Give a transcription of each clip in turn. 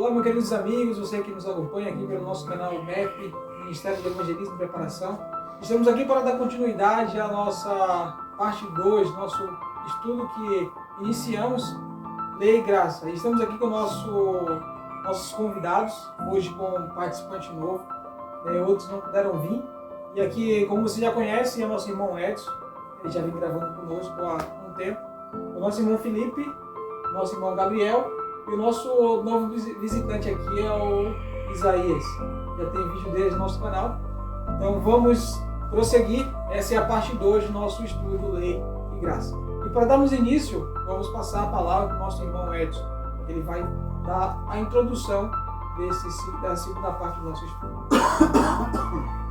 Olá, meus queridos amigos, você que nos acompanha aqui pelo nosso canal MEP, Ministério do Evangelismo e Preparação. Estamos aqui para dar continuidade à nossa parte 2, nosso estudo que iniciamos, Lei e Graça. E estamos aqui com nossos convidados, hoje com um participante novo, outros não puderam vir. E aqui, como você já conhece, é o nosso irmão Edson, ele já vem gravando conosco há um tempo. O nosso irmão Felipe, o nosso irmão Gabriel, e o nosso novo visitante aqui é o Isaías. Já tem vídeo dele no nosso canal. Então vamos prosseguir. Essa é a parte 2 do nosso estudo Lei e Graça. E para darmos início, vamos passar a palavra para o nosso irmão Edson. Ele vai dar a introdução da segunda parte do nosso estudo.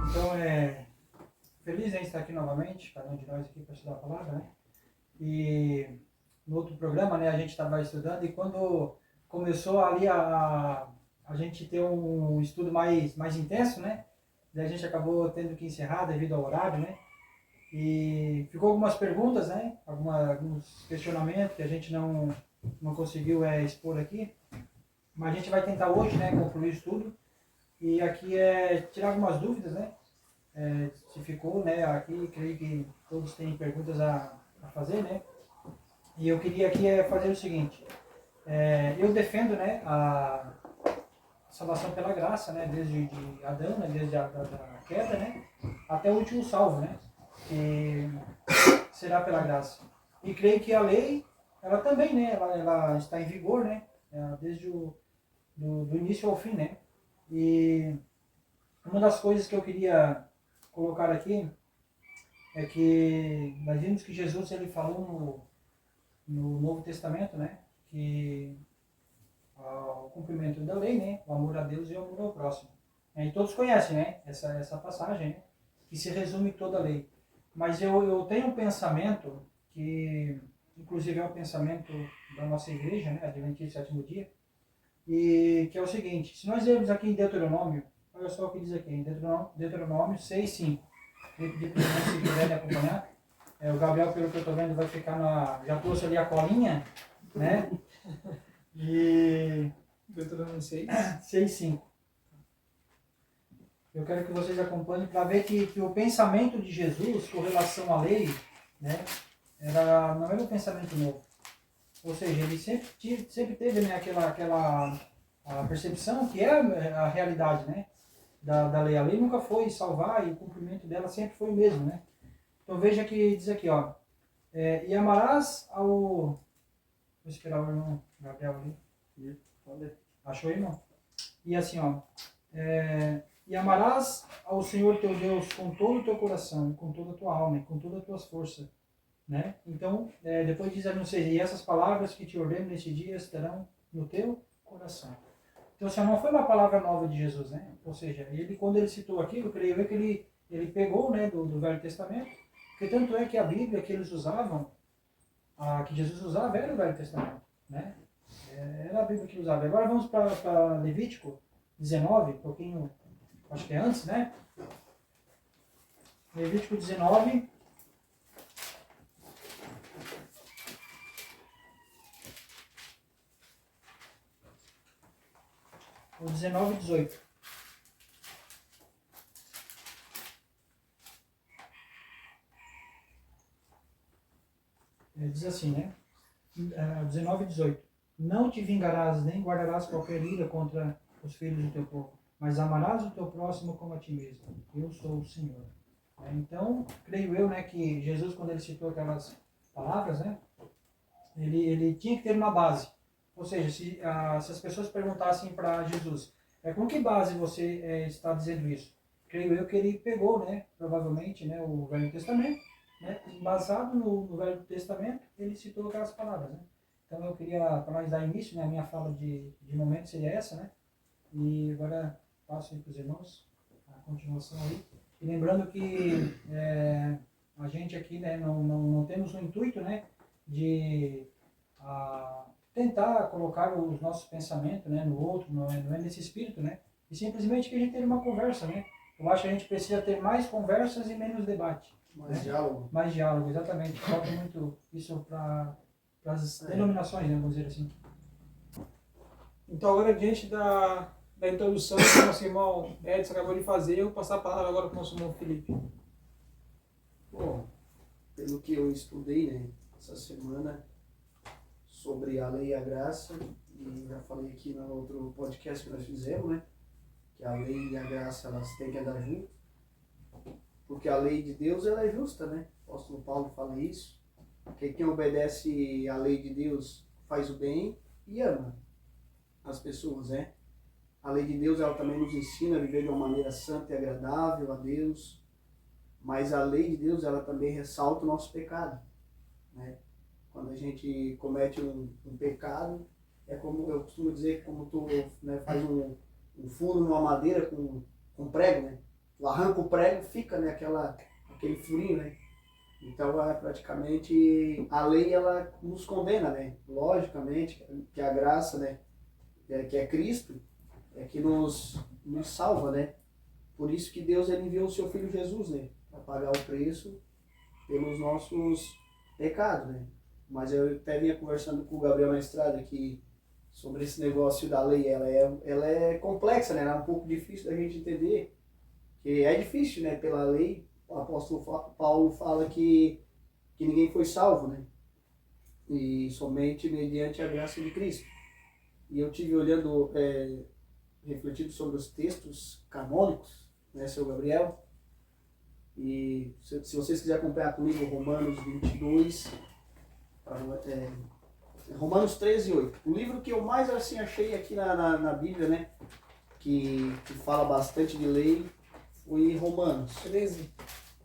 Então feliz em estar aqui novamente, cada um de nós aqui para estudar a palavra, né? E no outro programa, né, a gente estava estudando, e quando começou ali a gente ter um estudo mais intenso, né? Daí a gente acabou tendo que encerrar devido ao horário, né? E ficou algumas perguntas, né? Alguns questionamentos que a gente não conseguiu expor aqui. Mas a gente vai tentar hoje, né, concluir o estudo. E aqui tirar algumas dúvidas, né? Se ficou, né? Aqui, creio que todos têm perguntas a fazer, né? E eu queria aqui fazer o seguinte. Eu defendo, né, a salvação pela graça, né, desde Adão, né, desde a queda, né, até o último salvo, né, que será pela graça. E creio que a lei, ela também, né, ela está em vigor, né, desde do início ao fim, né. E uma das coisas que eu queria colocar aqui é que nós vimos que Jesus, ele falou no Novo Testamento, né, que o cumprimento da lei, né, o amor a Deus e o amor ao próximo. E todos conhecem, né, essa passagem, né, que se resume toda a lei. Mas eu tenho um pensamento que, inclusive, é o pensamento da nossa igreja, né, Adventista do Sétimo Dia, e que é o seguinte: se nós lermos aqui em Deuteronômio, olha só o que diz aqui, em Deuteronômio 6:5, de presidente, se quiserem acompanhar. O Gabriel, pelo que eu estou vendo, vai ficar já trouxe ali a colinha, né? E Deuteronômio 6:5. Eu quero que vocês acompanhem para ver que o pensamento de Jesus com relação à lei, né, não era um pensamento novo. Ou seja, ele sempre teve, né, aquela a percepção que é a realidade, né, da lei. A lei nunca foi salvar, e o cumprimento dela sempre foi o mesmo, né? Então veja que diz aqui, ó, e amarás ao... Vou esperar o irmão Gabriel ali. Achou aí, irmão? E assim, ó, e amarás ao Senhor teu Deus com todo o teu coração, e com toda a tua alma, e com todas as tuas forças, né? Então, depois diz a não sei, e essas palavras que te ordeno neste dia estarão no teu coração. Então, assim, não foi uma palavra nova de Jesus, né? Ou seja, quando ele citou aquilo, eu creio que ele pegou, né, do Velho Testamento, porque tanto é que a Bíblia que eles usavam, que Jesus usava, era o Velho Testamento, né? Era a Bíblia que usava. Agora vamos para Levítico 19, um pouquinho, acho que é antes, né? Levítico 19. O 19 e 18. Diz assim, né? 19 e 18. Não te vingarás, nem guardarás qualquer ira contra os filhos do teu povo, mas amarás o teu próximo como a ti mesmo. Eu sou o Senhor. Então, creio eu, né, que Jesus, quando ele citou aquelas palavras, né, ele tinha que ter uma base. Ou seja, se as pessoas perguntassem para Jesus, com que base você está dizendo isso? Creio eu que ele pegou, né, provavelmente, né, o Velho Testamento, né, embasado no Velho Testamento, ele citou aquelas palavras, né? Então eu queria, para nós dar início, né, a minha fala de momento seria essa, né? E agora passo aí para os irmãos, a continuação aí. E lembrando que a gente aqui, né, não temos o intuito, né, de tentar colocar os nossos pensamentos, né, no outro, não é nesse espírito, né? E simplesmente que a gente tenha uma conversa, né? Eu acho que a gente precisa ter mais conversas e menos debate. Mais diálogo. Mais diálogo, exatamente. Falta muito isso para as denominações, né, vamos dizer assim. Então, agora, diante da introdução que o nosso irmão Edson acabou de fazer, eu vou passar a palavra agora para o nosso irmão Felipe. Bom, pelo que eu estudei, né, essa semana sobre a lei e a graça, e já falei aqui no outro podcast que nós fizemos, né, que a lei e a graça elas têm que andar juntas, porque a lei de Deus ela é justa, né? O apóstolo Paulo fala isso, que quem obedece à lei de Deus faz o bem e ama as pessoas, né? A lei de Deus ela também nos ensina a viver de uma maneira santa e agradável a Deus, mas a lei de Deus ela também ressalta o nosso pecado, né? Quando a gente comete um pecado, é como eu costumo dizer, como tu, né, faz um furo numa madeira com prego, né? Tu arranca o prego, fica, né, aquele furinho, né? Então, praticamente, a lei, ela nos condena, né? Logicamente, que a graça, né, que é Cristo, é que nos salva, né? Por isso que Deus ele enviou o seu Filho Jesus, né? Para pagar o preço pelos nossos pecados, né? Mas eu até vinha conversando com o Gabriel na estrada que sobre esse negócio da lei, ela é complexa, né? Ela é um pouco difícil da gente entender, que é difícil, né? Pela lei, o apóstolo Paulo fala que ninguém foi salvo, né? E somente mediante a graça de Cristo. E eu tive olhando, refletindo sobre os textos canônicos, né, seu Gabriel? E se vocês quiserem acompanhar comigo, Romanos 22, Romanos 13 e 8. O livro que eu mais assim achei aqui na Bíblia, né, que fala bastante de lei, foi Romanos 13.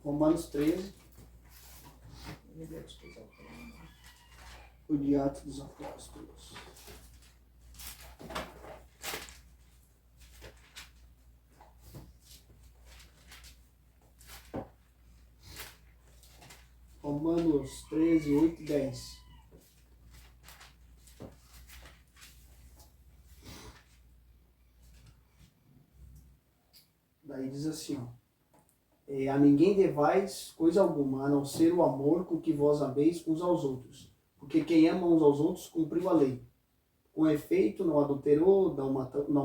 Romanos 13. O de Atos dos Apóstolos. Romanos 13, 8 e 10. Daí diz assim, ó. A ninguém devais coisa alguma, a não ser o amor com que vós ameis uns aos outros. Porque quem ama uns aos outros cumpriu a lei. Com efeito, não adulterou, não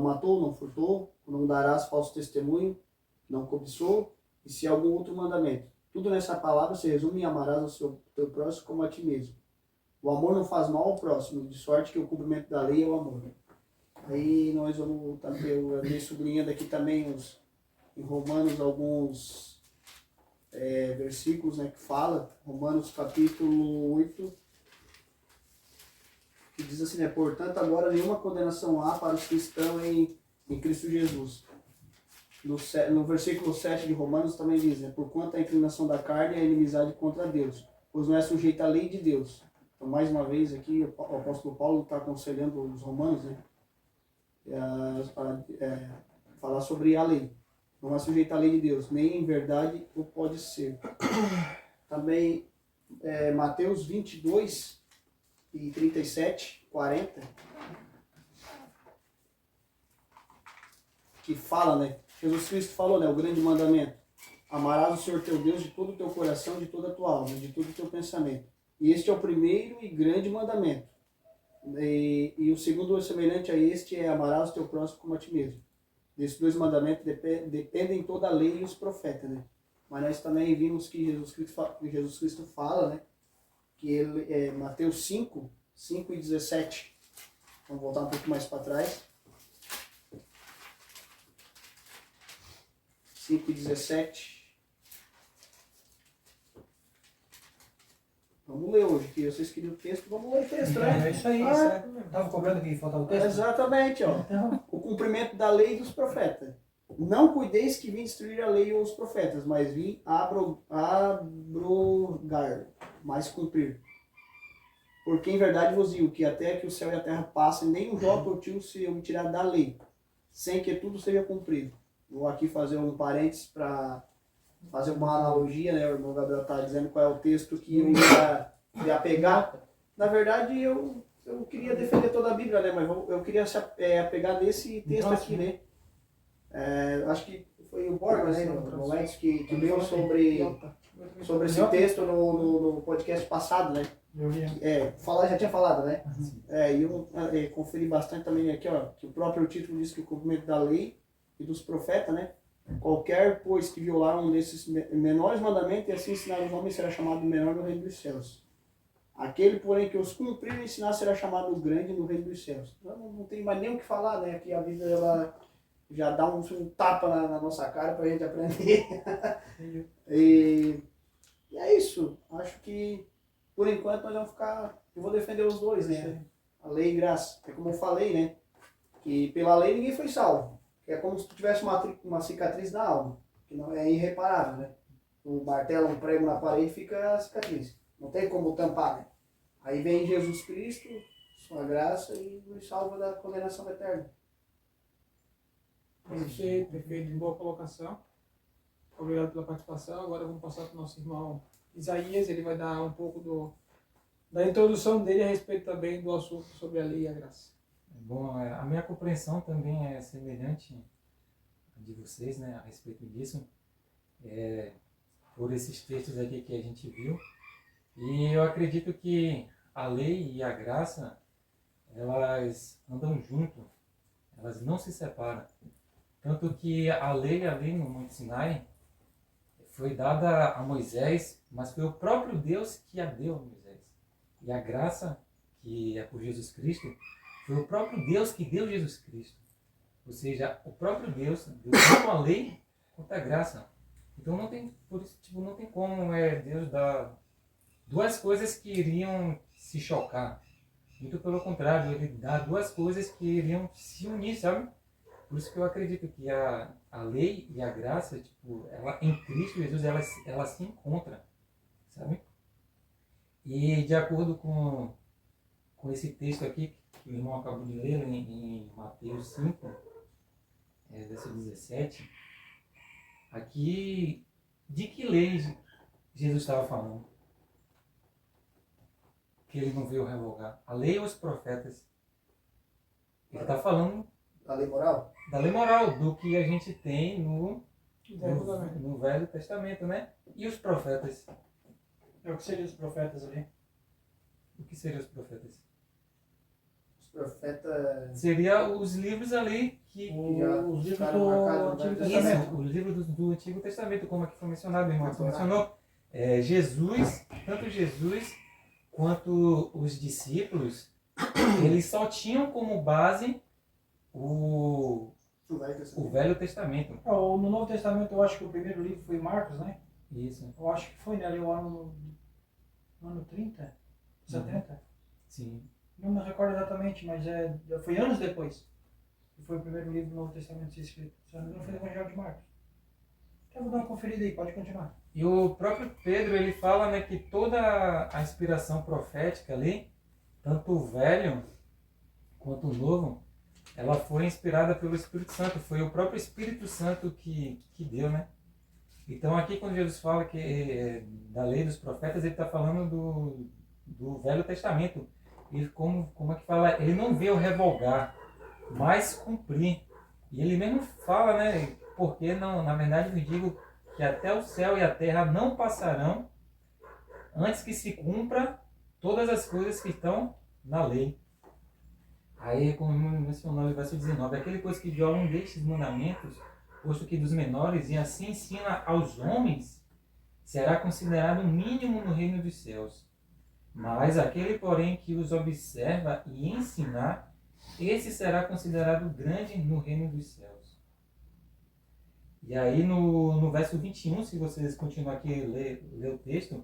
matou, não furtou, não darás falso testemunho, não cobiçou, e se algum outro mandamento. Tudo nessa palavra se resume em amarás ao teu próximo como a ti mesmo. O amor não faz mal ao próximo, de sorte que o cumprimento da lei é o amor. Aí nós vamos, eu andei sublinhando aqui também em Romanos alguns versículos, né, que fala, Romanos capítulo 8, que diz assim, né, portanto agora nenhuma condenação há para os que estão em Cristo Jesus. No versículo 7 de Romanos também diz, né, porquanto a inclinação da carne é a inimizade contra Deus, pois não é sujeita à lei de Deus. Então, mais uma vez aqui, o apóstolo Paulo está aconselhando os romanos, né, falar sobre a lei. Não é sujeita à lei de Deus, nem em verdade o pode ser. Também Mateus 22 e 37, 40, que fala, né? Jesus Cristo falou, né? O grande mandamento. Amarás o Senhor teu Deus de todo o teu coração, de toda a tua alma, de todo o teu pensamento. E este é o primeiro e grande mandamento. E o segundo semelhante a este é amarás o teu próximo como a ti mesmo. Desses dois mandamentos dependem toda a lei e os profetas, né? Mas nós também vimos que Jesus Cristo fala, né? Que ele Mateus 5 e 17. Vamos voltar um pouco mais para trás. 5 e 17. Vamos ler hoje, que vocês queriam o texto, vamos ler o texto, né? É isso aí, estava cobrando que faltava o texto? Exatamente, ó. Então, O cumprimento da lei e dos profetas. Não cuideis que vim destruir a lei ou os profetas, mas vim abrogar, mas cumprir. Porque em verdade vos digo que até que o céu e a terra passem, nem um jó tortil se tirar da lei, sem que tudo seja cumprido. Vou aqui fazer um parênteses para fazer uma analogia, né? O irmão Gabriel está dizendo qual é o texto que eu ia pegar. Na verdade, eu queria defender toda a Bíblia, né? Mas eu queria apegar nesse texto aqui, né? Acho que foi o Borba, né? O Edson, que leu sobre sobre esse texto no podcast passado, né? Eu vi. Já tinha falado, né? E eu conferi bastante também aqui, ó, que o próprio título diz que o cumprimento da lei e dos profetas, né? Qualquer, pois, que violar um desses menores mandamentos e assim ensinar os homens será chamado menor no reino dos céus. Aquele, porém, que os cumprir e ensinar será chamado grande no reino dos céus. Então, não tem mais nem o que falar, né? Aqui a Bíblia, ela já dá um tapa na nossa cara pra gente aprender. E é isso. Acho que, por enquanto, nós vamos ficar... Eu vou defender os dois, né? A lei e graça. É como eu falei, né? Que pela lei ninguém foi salvo. É como se tu tivesse uma cicatriz na alma, que não é irreparável, né? O martelo, um prego na parede, fica a cicatriz. Não tem como tampar, né? Aí vem Jesus Cristo, sua graça, e nos salva da condenação eterna. Perfeito, perfeito. Boa colocação. Obrigado pela participação. Agora vamos passar para o nosso irmão Isaías. Ele vai dar um pouco da introdução dele a respeito também do assunto sobre a lei e a graça. Bom, a minha compreensão também é semelhante à de vocês, né, a respeito disso, por esses textos aqui que a gente viu. E eu acredito que a lei e a graça, elas andam junto, elas não se separam. Tanto que a lei no Monte Sinai foi dada a Moisés, mas foi o próprio Deus que a deu a Moisés. E a graça, que é por Jesus Cristo, foi o próprio Deus que deu Jesus Cristo. Ou seja, o próprio Deus deu tanto a lei quanto a graça. Então não tem, por isso, não tem como Deus dar duas coisas que iriam se chocar. Muito pelo contrário, ele dá duas coisas que iriam se unir, sabe? Por isso que eu acredito que a lei e a graça, ela, em Cristo Jesus, ela se encontra, sabe? E de acordo com esse texto aqui, que o irmão acabou de ler em Mateus 5, verso 17, aqui, de que lei Jesus estava falando? Que ele não veio revogar. A lei ou os profetas? Ele está falando A lei moral? da lei moral, do que a gente tem no Velho Testamento, né? E os profetas? É o que seriam os profetas ali? O que seriam os profetas? Os profetas... Seria os livros ali que... Os livros ficaram do marcados no Antigo Velho Testamento. Isso, o livro do Antigo Testamento, como aqui foi mencionado, o irmão aqui mencionou. Jesus, tanto Jesus quanto os discípulos, eles só tinham como base o Velho Testamento. No Novo Testamento eu acho que o primeiro livro foi Marcos, né? Isso. Eu acho que foi, né? Ali o ano 30, 70. Sim. Não me recordo exatamente, mas foi anos depois que foi o primeiro livro do Novo Testamento a ser escrito. Se eu não me engano, foi o Evangelho de Marcos. Então vou dar uma conferida aí, pode continuar. E o próprio Pedro, ele fala, né, que toda a inspiração profética ali, tanto o Velho quanto o Novo, ela foi inspirada pelo Espírito Santo. Foi o próprio Espírito Santo que deu, né? Então aqui quando Jesus fala que da lei dos profetas, ele está falando do Velho Testamento. E como é que fala? Ele não veio revogar, mas cumprir. E ele mesmo fala, né? Porque não, na verdade eu digo que até o céu e a terra não passarão antes que se cumpra todas as coisas que estão na lei. Aí, como mencionou no verso 19, aquele coisa que viola um destes mandamentos, posto que dos menores, e assim ensina aos homens, será considerado mínimo no reino dos céus. Mas aquele, porém, que os observa e ensinar, esse será considerado grande no reino dos céus. E aí no verso 21, se vocês continuarem aqui a ler o texto,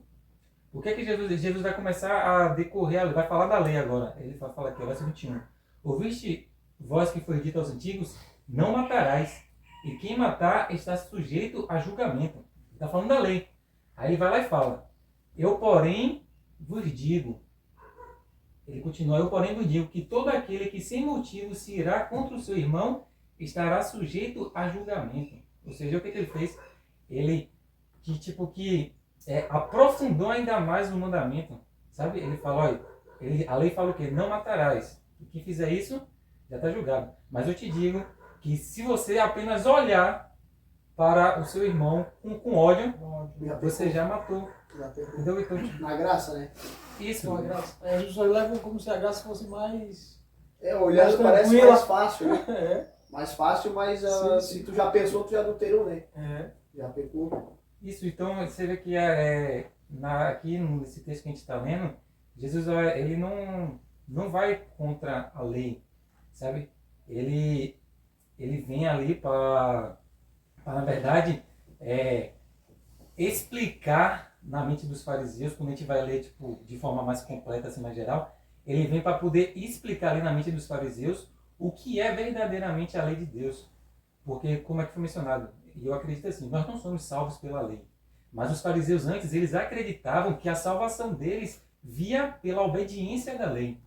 o que é que Jesus vai começar a decorrer, vai falar da lei agora. Ele vai falar aqui, o verso 21. Ouviste vós que foi dito aos antigos, não matarás, e quem matar está sujeito a julgamento. Está falando da lei. Aí ele vai lá e fala, eu porém vos digo, ele continua, eu porém vos digo que todo aquele que sem motivo se irá contra o seu irmão estará sujeito a julgamento. Ou seja, o que ele fez? Ele aprofundou ainda mais o mandamento. Sabe? Ele fala, olha, a lei fala o quê? Não matarás. E quem fizer isso, já está julgado. Mas eu te digo que se você apenas olhar para o seu irmão com ódio, Já você pecou. já matou. Já pecou. Entendeu? Então, tipo, Na graça, né? isso. Então, a graça. Jesus só leva como se a graça fosse mais. Olhando Mais parece tranquila. mais fácil, né? É. Mais fácil, mas Sim, se sim. tu já pensou, tu já adulterou, né? É. Já pecou. Isso, então você vê que aqui nesse texto que a gente está lendo, Jesus ele não vai contra a lei, sabe? Ele vem ali para na verdade, explicar na mente dos fariseus, quando a gente vai ler tipo, de forma mais completa, assim, mais geral, ele vem para poder explicar ali na mente dos fariseus o que é verdadeiramente a lei de Deus. Porque, como é que foi mencionado, e eu acredito assim, nós não somos salvos pela lei. Mas os fariseus antes, eles acreditavam que a salvação deles via pela obediência da lei.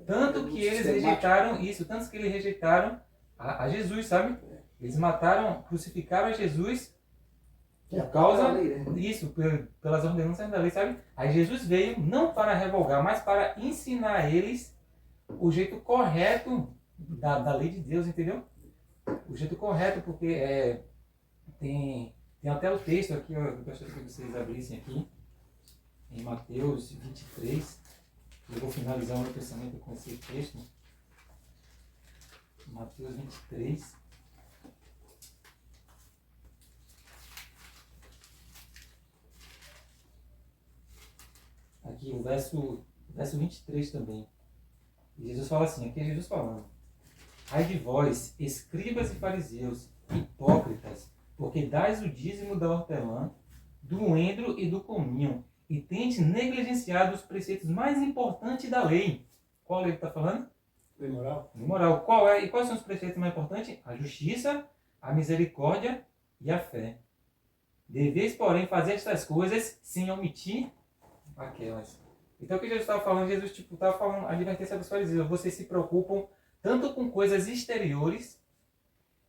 Tanto que eles rejeitaram isso, tanto que eles rejeitaram a Jesus, sabe? Eles crucificaram a Jesus por causa disso, pelas ordenanças da lei, sabe? Aí Jesus veio não para revogar, mas para ensinar a eles o jeito correto da lei de Deus, entendeu? O jeito correto, porque tem até o texto aqui, eu gostaria que vocês abrissem aqui, em Mateus 23. Eu vou finalizar o meu pensamento com esse texto. Mateus 23. Aqui o verso 23 também. E Jesus fala assim, aqui é Jesus falando. Ai de vós, escribas e fariseus, hipócritas, porque dais o dízimo da hortelã, do endro e do cominho, e tendes negligenciado os preceitos mais importantes da lei. Qual lei ele está falando? Lei moral. Lei moral. E quais são os preceitos mais importantes? A justiça, a misericórdia e a fé. Deveis, porém, fazer estas coisas sem omitir aquelas. Então o que Jesus estava falando? Jesus estava falando a advertência dos fariseus. Vocês se preocupam tanto com coisas exteriores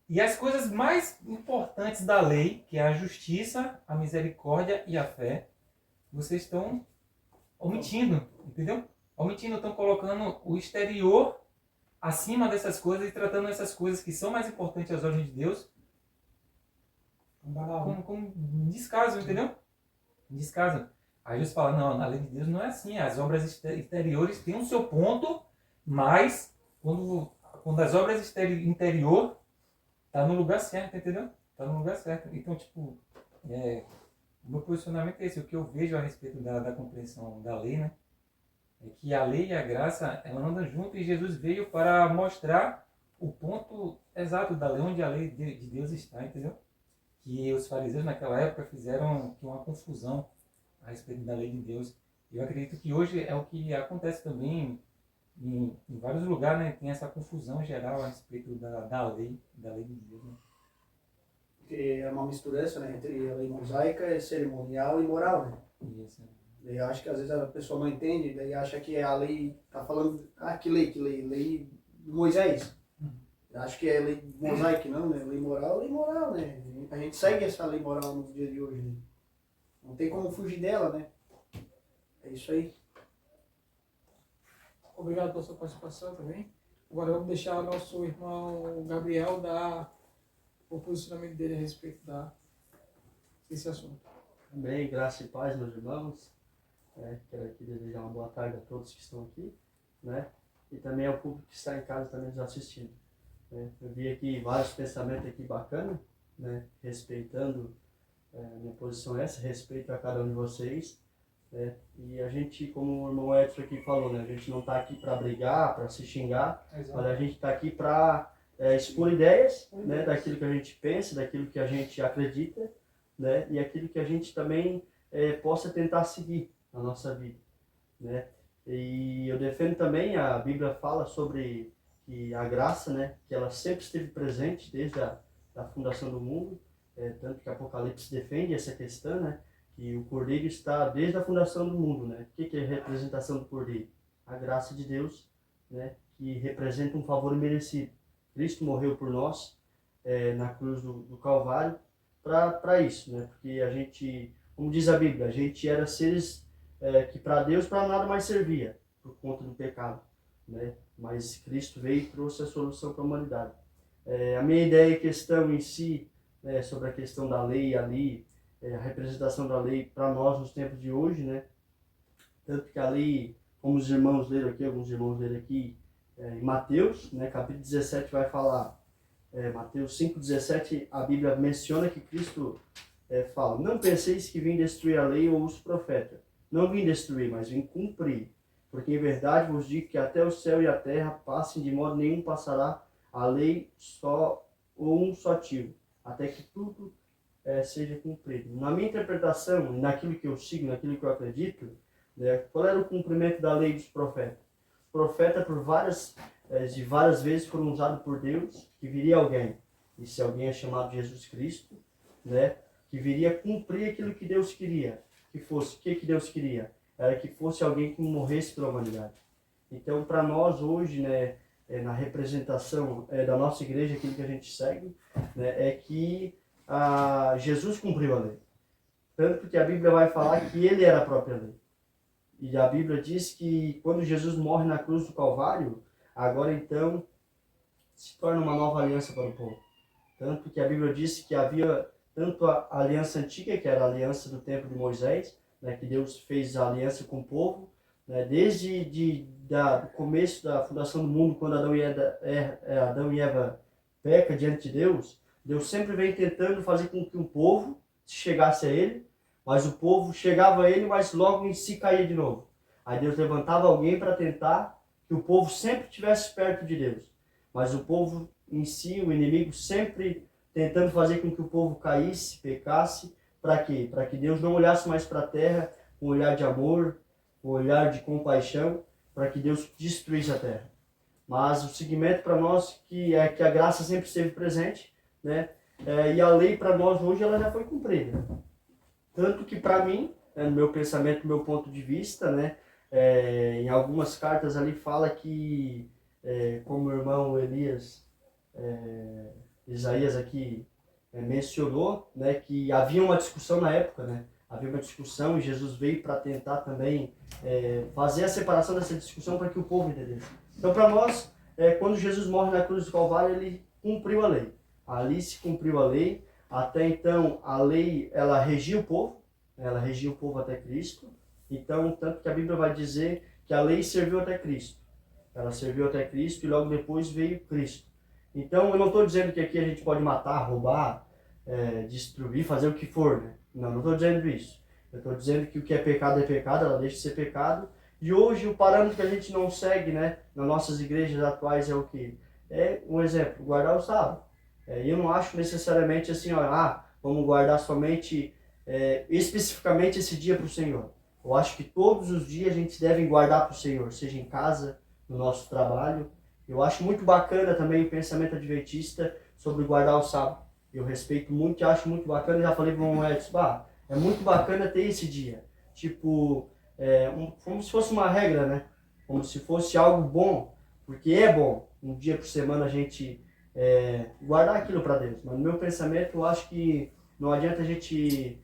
e as coisas mais importantes da lei, que é a justiça, a misericórdia e a fé, vocês estão omitindo, entendeu? Omitindo, estão colocando o exterior acima dessas coisas e tratando essas coisas que são mais importantes às ordens de Deus com descaso, entendeu? Descaso. Aí Jesus fala, não, na lei de Deus não é assim, as obras exteriores têm o seu ponto, mas quando as obras interior tá no lugar certo, entendeu? Tá no lugar certo. Então, tipo, o meu posicionamento é esse. O que eu vejo a respeito da compreensão da lei, né? É que a lei e a graça, ela andam junto e Jesus veio para mostrar o ponto exato da lei, onde a lei de Deus está, entendeu? Que os fariseus naquela época fizeram uma confusão a respeito da lei de Deus. Eu acredito que hoje é o que acontece também em vários lugares, né? Tem essa confusão geral a respeito da lei de Deus, né? Porque é uma misturança, né, entre a lei mosaica, cerimonial e moral, né? Isso. Daí eu acho que às vezes a pessoa não entende, daí acha que a lei tá falando, que lei? Lei de Moisés. Eu acho que é lei mosaica, não, né? Lei moral, né? A gente segue essa lei moral nos dias de hoje, né? Não tem como fugir dela, né? É isso aí. Obrigado pela sua participação também. Agora vamos deixar o nosso irmão Gabriel dar o posicionamento dele a respeito desse assunto. Bem, graça e paz, meus irmãos. Quero aqui desejar uma boa tarde a todos que estão aqui, né? E também ao público que está em casa também nos assistindo. Né? Eu vi aqui vários pensamentos aqui bacanas, né? Respeitando minha posição essa, respeito a cada um de vocês. Né? E a gente, como o irmão Edson aqui falou, né? A gente não está aqui para brigar, para se xingar, mas a gente está aqui para expor ideias, né? Daquilo que a gente pensa, daquilo que a gente acredita, né? E aquilo que a gente também possa tentar seguir na nossa vida, né? E eu defendo também, a Bíblia fala sobre que a graça, né? Que ela sempre esteve presente desde a fundação do mundo, tanto que Apocalipse defende essa questão, né? Que o Cordeiro está desde a fundação do mundo, né? O que é a representação do Cordeiro? A graça de Deus, né? Que representa um favor imerecido. Cristo morreu por nós na cruz do Calvário para isso, né? Porque a gente, como diz a Bíblia, a gente era seres que para Deus para nada mais servia por conta do pecado, né? Mas Cristo veio e trouxe a solução para a humanidade. A minha ideia e questão em si, né, sobre a questão da lei ali, a representação da lei para nós nos tempos de hoje, né? Tanto que a lei, como os irmãos leram aqui, alguns irmãos leram aqui, em Mateus, né, capítulo 17 vai falar, Mateus 5,17, a Bíblia menciona que Cristo fala: não penseis que vim destruir a lei ou os profetas. Não vim destruir, mas vim cumprir. Porque em verdade vos digo que até o céu e a terra passem, de modo nenhum passará a lei só ou um só tiro, até que tudo seja cumprido. Na minha interpretação, naquilo que eu sigo, naquilo que eu acredito, né, qual era o cumprimento da lei dos profetas? Os profetas, de várias vezes, foram usados por Deus, que viria alguém. Esse alguém é chamado Jesus Cristo, né, que viria cumprir aquilo que Deus queria. Que fosse, o que Deus queria? Era que fosse alguém que morresse pela humanidade. Então, para nós hoje, né, na representação da nossa igreja, aquilo que a gente segue, né, é que Jesus cumpriu a lei. Tanto que a Bíblia vai falar que ele era a própria lei. E a Bíblia diz que quando Jesus morre na cruz do Calvário, agora então se torna uma nova aliança para o povo. Tanto que a Bíblia diz que havia tanto a aliança antiga, que era a aliança do tempo de Moisés, né, que Deus fez a aliança com o povo, né, desde o começo da fundação do mundo, quando Adão e Eva peca diante de Deus, Deus sempre vem tentando fazer com que o povo chegasse a ele, mas o povo chegava a ele, mas logo em si caía de novo. Aí Deus levantava alguém para tentar que o povo sempre estivesse perto de Deus. Mas o povo em si, o inimigo, sempre tentando fazer com que o povo caísse, pecasse. Para quê? Para que Deus não olhasse mais para a terra com um olhar de amor, com um olhar de compaixão, para que Deus destruísse a terra. Mas o segmento para nós é que a graça sempre esteve presente, né? E a lei para nós hoje ela já foi cumprida. Tanto que para mim, no meu pensamento, no meu ponto de vista, né, em algumas cartas ali fala que, como o irmão Isaías aqui mencionou, né, que havia uma discussão na época, né? Havia uma discussão e Jesus veio para tentar também fazer a separação dessa discussão para que o povo entendesse. Então, para nós, quando Jesus morre na cruz do Calvário, ele cumpriu a lei. Ali se cumpriu a lei. Até então, a lei, ela regia o povo, ela regia o povo até Cristo. Então, tanto que a Bíblia vai dizer que a lei serviu até Cristo. Ela serviu até Cristo e logo depois veio Cristo. Então, eu não estou dizendo que aqui a gente pode matar, roubar, destruir, fazer o que for, né? Não estou dizendo isso. Eu estou dizendo que o que é pecado, ela deixa de ser pecado. E hoje, o parâmetro que a gente não segue, né, nas nossas igrejas atuais é o quê? É um exemplo, guardar o sábado. E eu não acho necessariamente assim, vamos guardar somente, especificamente esse dia para o Senhor. Eu acho que todos os dias a gente deve guardar para o Senhor, seja em casa, no nosso trabalho. Eu acho muito bacana também o pensamento adventista sobre guardar o sábado. Eu respeito muito e acho muito bacana. Já falei para o irmão Edson, é muito bacana ter esse dia. Tipo, como se fosse uma regra, né? Como se fosse algo bom, porque é bom um dia por semana a gente guardar aquilo para Deus. Mas no meu pensamento eu acho que não adianta a gente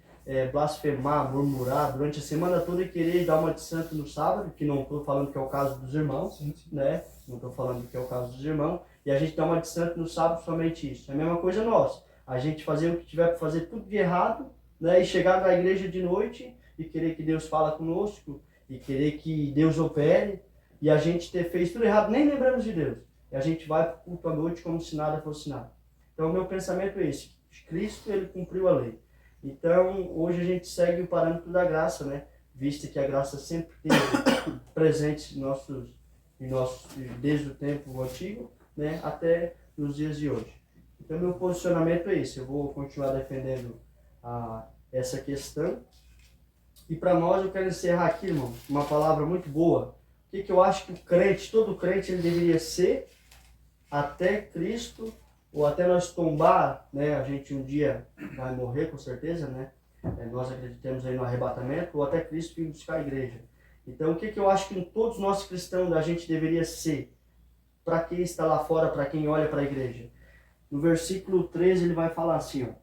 blasfemar, murmurar durante a semana toda e querer dar uma de santo no sábado, que não estou falando que é o caso dos irmãos, Sim. né? Não estou falando que é o caso dos irmãos, e a gente dá uma de santo no sábado somente isso. É a mesma coisa nossa. A gente fazer o que tiver para fazer tudo de errado, né? E chegar na igreja de noite e querer que Deus fala conosco, e querer que Deus opere, e a gente fez tudo errado, nem lembramos de Deus. E a gente vai para o culto à noite como se nada fosse nada. Então o meu pensamento é esse. Cristo, ele cumpriu a lei. Então hoje a gente segue o parâmetro da graça, né? Visto que a graça sempre esteve presente desde o tempo antigo, né? Até nos dias de hoje. Então meu posicionamento é esse. Eu vou continuar defendendo essa questão. E para nós eu quero encerrar aqui, irmão, uma palavra muito boa. O que eu acho que o crente, todo crente, ele deveria ser até Cristo, ou até nós tombar, né? A gente um dia vai morrer, com certeza, né? Nós acreditamos aí no arrebatamento, ou até Cristo vir buscar a igreja. Então, o que eu acho que todos nós cristãos a gente deveria ser? Para quem está lá fora, para quem olha para a igreja. No versículo 13 ele vai falar assim, ó.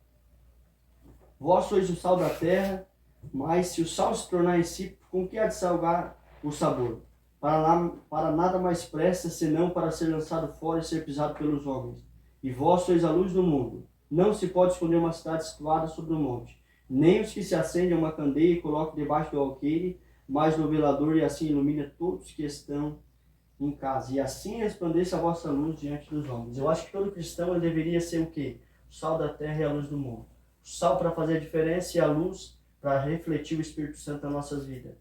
Vós sois o sal da terra, mas se o sal se tornar insípido, com que há de salgar o sabor? Para nada mais presta, senão para ser lançado fora e ser pisado pelos homens. E vós sois a luz do mundo. Não se pode esconder uma cidade situada sobre um monte. Nem os que se acendem uma candeia e colocam debaixo do alqueire, mas no velador, e assim ilumina todos que estão em casa. E assim resplandeça a vossa luz diante dos homens. Eu acho que todo cristão ele deveria ser o quê? O sal da terra e a luz do mundo. O sal para fazer a diferença e a luz para refletir o Espírito Santo nas nossas vidas.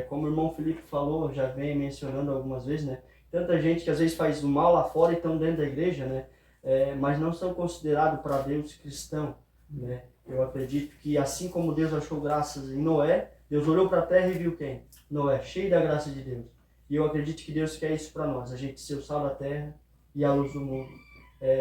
Como o irmão Felipe falou, já vem mencionando algumas vezes, né? Tanta gente que às vezes faz o mal lá fora e estão dentro da igreja, né? Mas não são considerados para Deus cristão, né? Eu acredito que assim como Deus achou graças em Noé, Deus olhou para a terra e viu quem? Noé, cheio da graça de Deus. E eu acredito que Deus quer isso para nós, a gente ser o sal da terra e a luz do mundo,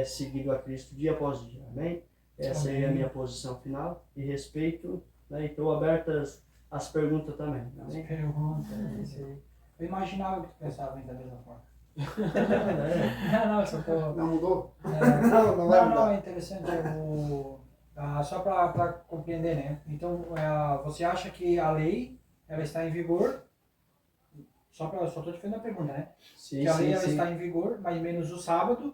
seguindo a Cristo dia após dia. Amém? Essa é a minha posição final e respeito, né? E estou abertas às perguntas também. As Amém? perguntas, isso aí. Eu imaginava que tu pensava ainda da mesma forma. É. Não, eu só tô... Não mudou? Não, vai não, mudar. é interessante. Só para compreender, né? Então, você acha que a lei ela está em vigor? Só estou te fazendo a pergunta, né? Sim, Que a lei sim, ela sim. está em vigor, mas menos o sábado?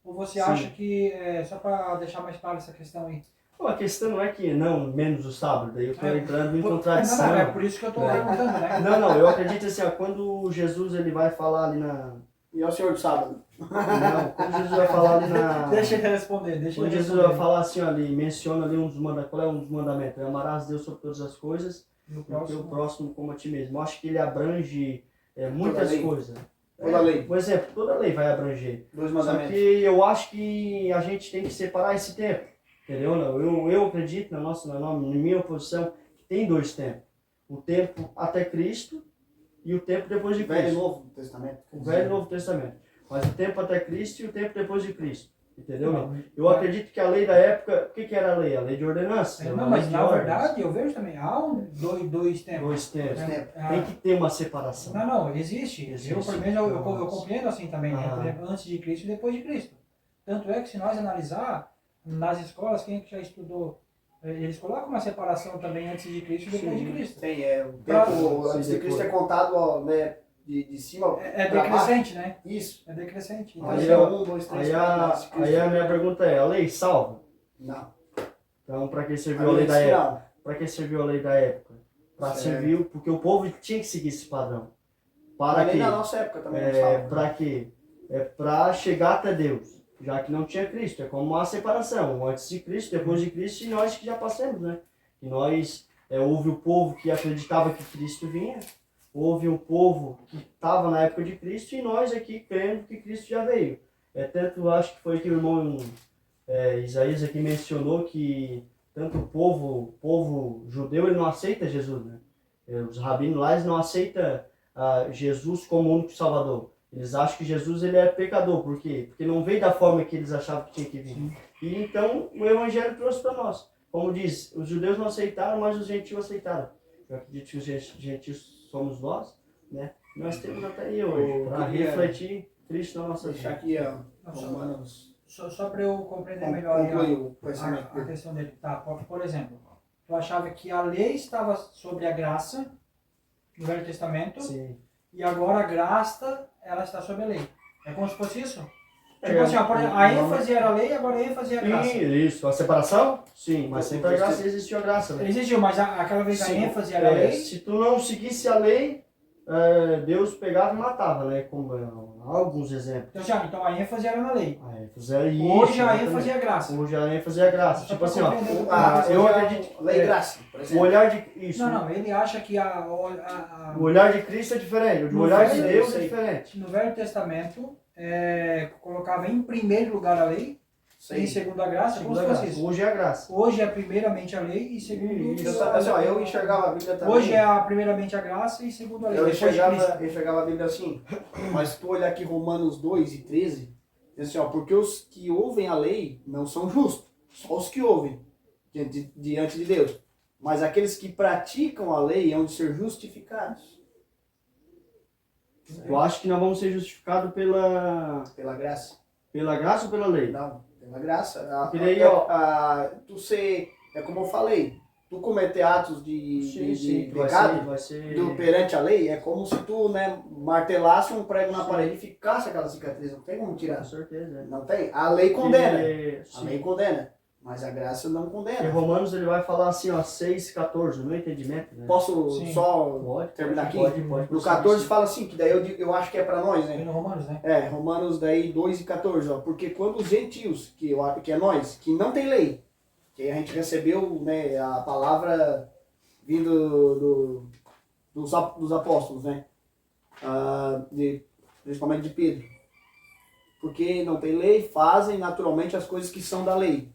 Ou você Sim. acha que, só para deixar mais claro essa questão aí? Pô, a questão não é que não, menos o sábado, daí eu estou entrando em Não, contradição. é por isso que eu estou perguntando, né? Não, eu acredito assim, ó, quando Jesus ele vai falar ali na... E é o senhor do sábado? Não, quando Jesus vai falar ali na... Deixa ele responder, Quando Jesus vai falar assim, ó, ali, menciona ali qual é um dos mandamentos? Amarás Deus sobre todas as coisas E o e o teu próximo? próximo como a ti mesmo. Eu acho que ele abrange muitas lei. coisas. Toda lei. Por exemplo, toda lei vai abranger. 2 Só mandamentos. que eu acho que a gente tem que separar esse tempo. Entendeu? Não? Eu acredito na minha posição que tem 2 tempos. O tempo até Cristo e o tempo depois de Velho e Cristo. Novo Testamento. O Velho e Novo Testamento. Mas o tempo até Cristo e o tempo depois de Cristo. Entendeu? Não? Eu acredito que a lei da época, o que era a lei? A lei de ordenança. Não, a mas lei de na ordens. verdade eu vejo também, há dois tempos. 2 tempos. É, Tem que ter uma separação. Não, existe. Eu, pelo menos, eu compreendo assim também, né? Ah. Por exemplo, antes de Cristo e depois de Cristo. Tanto é que se nós analisar, nas escolas, quem é que já estudou, eles colocam uma separação também antes de Cristo e depois de Cristo. Tem, o Pra- tempo antes de Cristo é contado, ó, né, de cima É pra baixo. decrescente, né? Isso. É decrescente. Então, Aí assim, eu- 1, 2, 3, Aí 4, a, 5, aí a minha pergunta é, a lei salva? Não. Então, para que serviu a lei da diz que época? não. Para que serviu a lei da época? Para Certo. servir, porque o povo tinha que seguir esse padrão. Para Mas nem quê? na nossa época também não salva. Para quê? Para chegar até Deus, já que não tinha Cristo. É como uma separação, antes de Cristo, depois de Cristo, e nós que já passamos, né? E nós, houve o povo que acreditava que Cristo vinha, houve um povo que estava na época de Cristo, e nós aqui crendo que Cristo já veio. Tanto acho que foi que o irmão Isaías aqui mencionou que tanto o povo judeu ele não aceita Jesus, né? Os rabinos lá eles não aceitam Jesus como o único salvador. Eles acham que Jesus ele é pecador. Por quê? Porque não veio da forma que eles achavam que tinha que vir. E então o evangelho trouxe para nós. Como diz, os judeus não aceitaram, mas os gentios aceitaram. Eu acredito que os gentios somos nós, né? Nós temos até aí hoje para refletir Cristo na nossa Deixar vida. aqui, ó, Romanos. só para eu compreender melhor aí, Conclui o pensamento a dele. questão dele. Tá, por exemplo, tu achava que a lei estava sobre a graça no Velho Testamento Sim. e agora a graça ela está sobre a lei. É como se fosse isso? É, Tipo assim, ó, por exemplo, a não- ênfase era a lei, agora a ênfase é a graça. Isso, a separação? Sim, mas sempre a graça existiu a graça, né? Existiu, mas aquela vez a Sim, ênfase era a lei. Se tu não seguisse a lei, Deus pegava e matava, né? Como há alguns exemplos. Então a ênfase era na lei. A ênfase é isso. Hoje a exatamente. ênfase é a graça. Hoje a ênfase é a graça. Só Tipo pra assim, ó. compreender. Eu acredito. Lei e graça, por O exemplo. olhar de. Isso. Não, ele acha que O olhar de Cristo é diferente. O No olhar de Velho, Deus eu é sei. diferente. no Velho Testamento colocava em primeiro lugar a lei, em Sei. segundo a graça, como Segundo se a fosse graça. isso. Hoje é a graça. Hoje é primeiramente a lei e segundo... Isso. Eu enxergava a Bíblia também. Hoje é primeiramente a graça e segundo a lei. Eu depois de Cristo. enxergava a Bíblia assim, mas se tu olhar aqui Romanos 2 e 13, diz assim, ó, porque os que ouvem a lei não são justos, só os que ouvem diante de Deus. Mas aqueles que praticam a lei hão de ser justificados Eu acho que nós vamos ser justificados pela pela graça ou pela lei? Não, pela graça. Porque daí, ó, Tu ser, é como eu falei, tu cometer atos de vai pecado vai ser... perante a lei, é como se tu, né, martelasse um prego na parede e ficasse aquela cicatriz. Não tem como Com tirar. certeza. Não tem. A lei condena. Porque- A lei condena. Mas a graça não Em condena. Romanos ele vai falar assim, ó, 6,14, no meu entendimento, né? Posso Sim. só Pode, terminar aqui? pode No prosseguir, 14 sim. fala assim, que daí eu acho que é para nós, Foi né? no Romanos, né? Romanos daí 2 e 14, ó. Porque quando os gentios, que é nós, que não tem lei, que a gente recebeu, né, a palavra vindo dos apóstolos, né? Principalmente de Pedro. Porque não tem lei, fazem naturalmente as coisas que são da lei.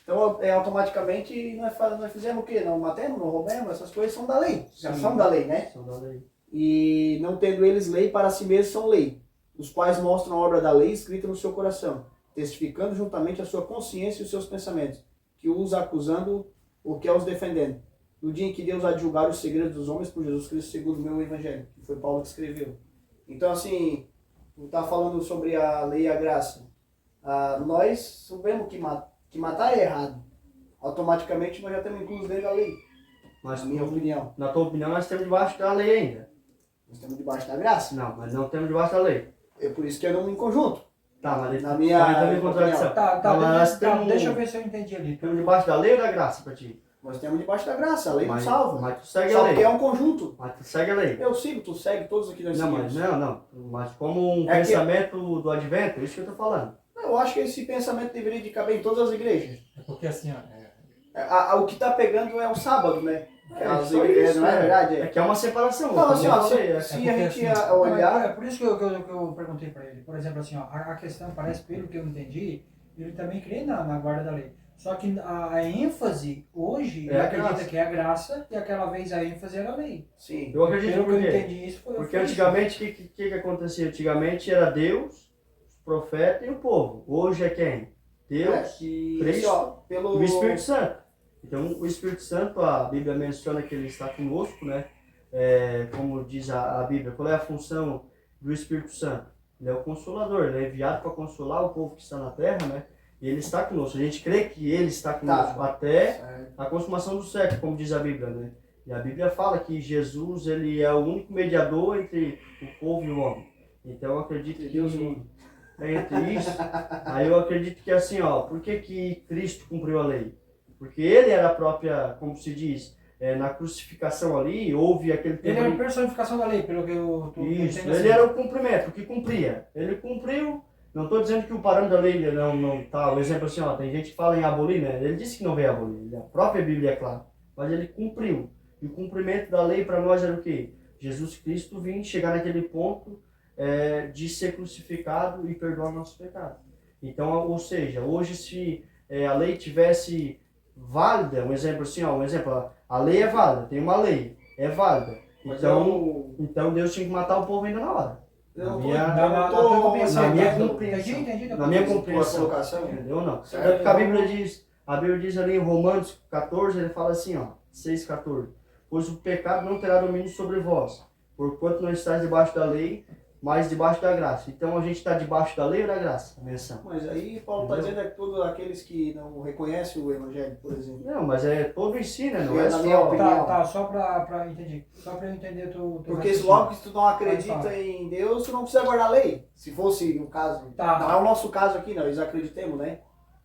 Então, automaticamente, nós fizemos o quê? Não matemos, não roubemos, essas coisas são da lei. Já Sim. são da lei, né? São da lei. E não tendo eles lei, para si mesmos são lei, os quais mostram a obra da lei escrita no seu coração, testificando juntamente a sua consciência e os seus pensamentos, que os acusando ou que os defendendo. No dia em que Deus há de julgar os segredos dos homens por Jesus Cristo, segundo o meu evangelho, que foi Paulo que escreveu. Então, assim, está falando sobre a lei e a graça. Nós sabemos que matar é errado. Automaticamente nós já temos incluso dentro da lei, Mas na minha opinião. na tua opinião, nós estamos debaixo da lei ainda. Nós estamos debaixo da graça. Não, mas não estamos debaixo da lei. É por isso que eu não em conjunto. Tá, mas Na minha também estamos em contradição. opinião. Tá, Mas nós temos- deixa eu ver se eu entendi ali. Estamos debaixo da lei ou da graça pra ti? Nós temos debaixo da graça, a lei não salva. Mas tu segue a Só lei. porque é um conjunto. Mas tu segue a lei. Eu sigo, tu segue, todos aqui nós Não, mas seguimos. não. Mas como um É que- pensamento do advento, é isso que eu tô falando. Eu acho que esse pensamento deveria de caber em todas as igrejas. É porque assim, ó, O que está pegando é o sábado, né? As só igrejas, isso, não é verdade? É que é uma separação. Não, assim, ó, como eu falei, se porque a gente assim, olhar... É por isso que eu perguntei para ele. Por exemplo, assim, ó, a questão parece, pelo que eu entendi, ele também crê na guarda da lei. Só que a ênfase hoje, É ele a acredita graça. que é a graça e aquela vez a ênfase era a lei. Sim. Eu acredito Pelo que por eu quê? entendi isso foi Porque foi antigamente, o que acontecia? Antigamente era Deus, os profetas e o povo. Hoje é quem? Deus E, Cristo assim, ó, e pelo... o Espírito Santo. Então, o Espírito Santo, a Bíblia menciona que ele está conosco, né? Como diz a Bíblia, qual é a função do Espírito Santo? Ele é o Consolador, ele é enviado para consolar o povo que está na terra, né? E ele está conosco. A gente crê que ele está conosco até a consumação do século, como diz a Bíblia, né? E a Bíblia fala que Jesus, ele é o único mediador entre o povo e o homem. Então, eu acredito que Deus entre isso, aí eu acredito que assim, ó, por que Cristo cumpriu a lei? Porque ele era a própria, como se diz, na crucificação ali, houve aquele Ele tempo era a ali. personificação da lei, pelo que eu Isso, entendo ele assim. era o cumprimento, o que cumpria. Ele cumpriu, não estou dizendo que o parâmetro da lei não tá, o exemplo assim, ó, tem gente que fala em abolir, né? Ele disse que não veio abolir, a própria Bíblia é clara, mas ele cumpriu. E o cumprimento da lei para nós era o quê? Jesus Cristo vinha chegar naquele ponto de ser crucificado e perdoar o nosso pecado. Então, ou seja, hoje se a lei tivesse válida, um exemplo assim, ó, a lei é válida, tem uma lei, é válida. Mas Então Deus tinha que matar o povo ainda na hora. eu não Na tô tua compreensão, na minha né? compreensão. Entendi. Na minha tua compreensão. colocação. Entendeu? Não. Certo. Tanto que a Bíblia diz ali em Romanos 14, ele fala assim, ó, 6,14. Pois o pecado não terá domínio sobre vós, porquanto não estáis debaixo da lei, mas debaixo da graça. Então a gente está debaixo da lei ou da graça? A menção. Mas aí Paulo está dizendo que todos aqueles que não reconhecem o Evangelho, por exemplo. Não, mas é todo ensino, não É, é na só... minha opinião. Tá, só pra entendi. Só pra eu entender tu Porque raciocínio. logo que tu não acredita Mas fala. em Deus, tu não precisa guardar a lei. Se fosse o caso. Tá. Não é o nosso caso aqui, nós acreditemos, né?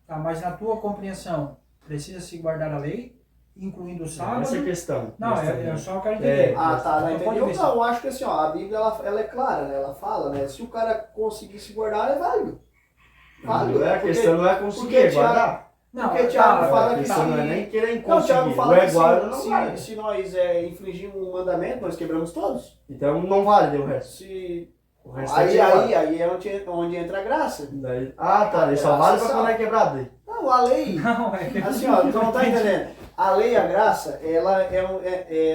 Tá, mas na tua compreensão, precisa se guardar a lei, incluindo o sábado? Essa é a questão. Não, eu só quero entender. Tá, não Então, pode entendeu? ver se- Não, eu acho que assim, ó, a Bíblia ela é clara, né? Ela fala, né? Se o cara conseguir se guardar, é válido. Não é, a Porque- questão não é porque conseguir, Tiago- guardar. Não, porque Tiago tá, fala A que questão não é se- nem querer Não, o Thiago conseguir. fala Ou é que guarda ou não se guarda. nós infringirmos um mandamento, nós quebramos todos. Então não vale o resto. Se... O resto Aí é é onde entra a graça. Daí- tá, ele só vale pra quando é quebrado. Aí. Não, a lei... Não, Assim, ó, tu não tá entendendo. A lei e a graça, ela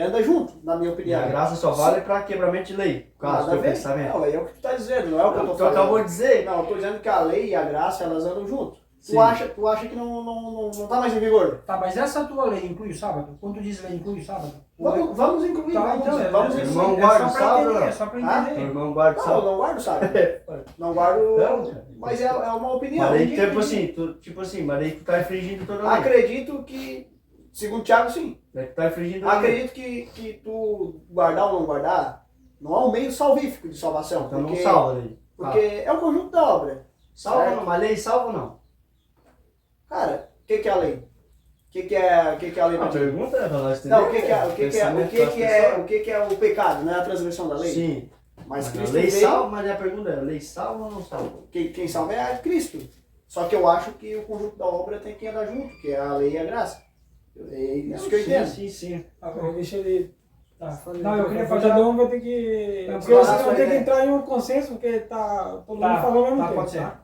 anda junto, na minha E opinião. a graça só vale pra quebramento de lei. Por causa do Nada teu a ver. pensamento. Não, é o que tu tá dizendo, não é o que eu tô Tu falando. acabou de dizer. Não, eu tô dizendo que a lei e a graça, elas andam junto. Sim. Tu acha que não tá mais em vigor? Tá, mas essa tua lei inclui o sábado? Quando tu diz lei inclui o sábado? Vamos incluir, Tá, vamos então, vamos é, incluir. Irmão, é guarda o só pra sábado, entender, não? é só pra Ah? entender. Meu irmão guarda Não, só. eu não guardo, sabe? Não guardo, Não, mas é uma opinião. Mas daí, entendi, tipo assim, mas daí tu tá infringindo toda a lei. Acredito que, segundo Tiago, sim. Daí tu tá infringindo a lei. Acredito que tu guardar ou não guardar, não é um meio salvífico de salvação. Então não porque, salva daí. Porque é o conjunto da obra. Salva certo? não, mas lei salva ou não? Cara, que é a lei? O que é a lei? A pergunta é para nós entender. Não, o que é o pecado? Não é a transgressão da lei? Sim. Mas A Cristo lei veio, salva, mas a pergunta é, a lei salva ou não salva? quem salva é Cristo. Só que eu acho que o conjunto da obra tem que andar junto, que é a lei e a graça. É isso que eu entendo. Sim. Deixa ele. Tá. fazer. Não, eu queria fazer. Cada um vai ter que. Não, Porque senão falar a sua vai ter que ideia. entrar em um consenso, porque tá todo Tá, mundo falando ao mesmo tá, tempo. pode ser. Tá?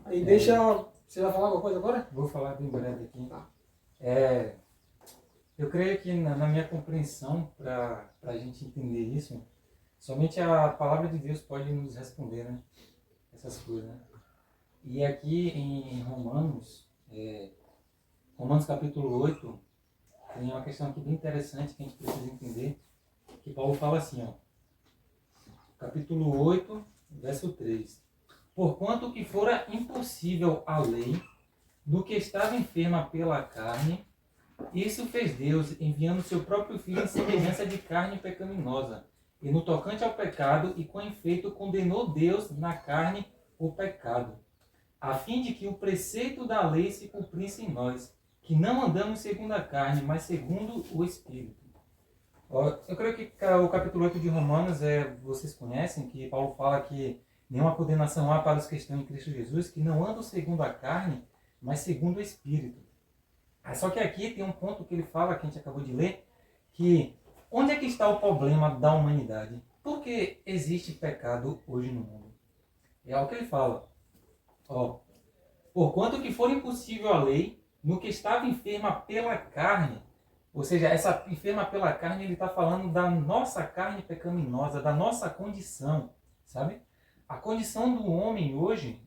Aí deixa. Você vai falar alguma coisa agora? Vou falar bem breve aqui. Tá. Eu creio que na minha compreensão, para a gente entender isso, somente a palavra de Deus pode nos responder, né? Essas coisas, né? E aqui em Romanos, Romanos capítulo 8, tem uma questão aqui bem interessante que a gente precisa entender, que Paulo fala assim, ó, capítulo 8, verso 3. Porquanto que fora impossível a lei, do que estava enferma pela carne, isso fez Deus, enviando seu próprio Filho em semelhança de carne pecaminosa. E no tocante ao pecado, e com efeito condenou Deus na carne o pecado, a fim de que o preceito da lei se cumprisse em nós, que não andamos segundo a carne, mas segundo o Espírito. Eu creio que o capítulo 8 de Romanos, vocês conhecem, que Paulo fala que nenhuma condenação há para os que estão em Cristo Jesus, que não andam segundo a carne, mas segundo o Espírito. Só que aqui tem um ponto que ele fala, que a gente acabou de ler, que onde é que está o problema da humanidade? Por que existe pecado hoje no mundo? É o que ele fala. Porquanto que for impossível a lei, no que estava enferma pela carne, ou seja, essa enferma pela carne, ele está falando da nossa carne pecaminosa, da nossa condição, sabe? A condição do homem hoje,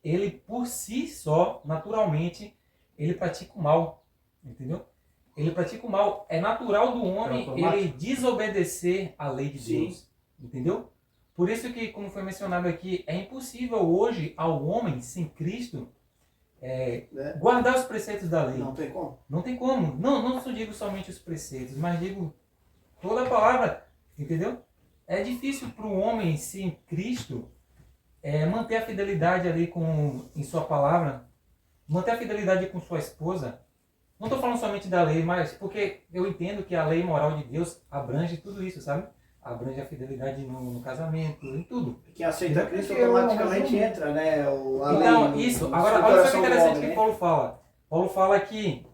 ele por si só, naturalmente, ele pratica o mal, entendeu? Ele pratica o mal. É natural do homem ele desobedecer à lei de Deus, entendeu? Por isso que, como foi mencionado aqui, é impossível hoje ao homem sem Cristo guardar os preceitos da lei. Não tem como. Não tem como. Não só digo somente os preceitos, mas digo toda a palavra, entendeu? É difícil para o homem sem Cristo manter a fidelidade ali em sua palavra, manter a fidelidade com sua esposa. Não estou falando somente da lei, mas porque eu entendo que a lei moral de Deus abrange tudo isso, sabe? Abrange a fidelidade no casamento, em tudo. Quem aceita Cristo Porque eu- automaticamente entra, né? A Então, lei, isso. no Agora, seu olha só que coração do interessante homem, que né? Paulo fala. Paulo fala que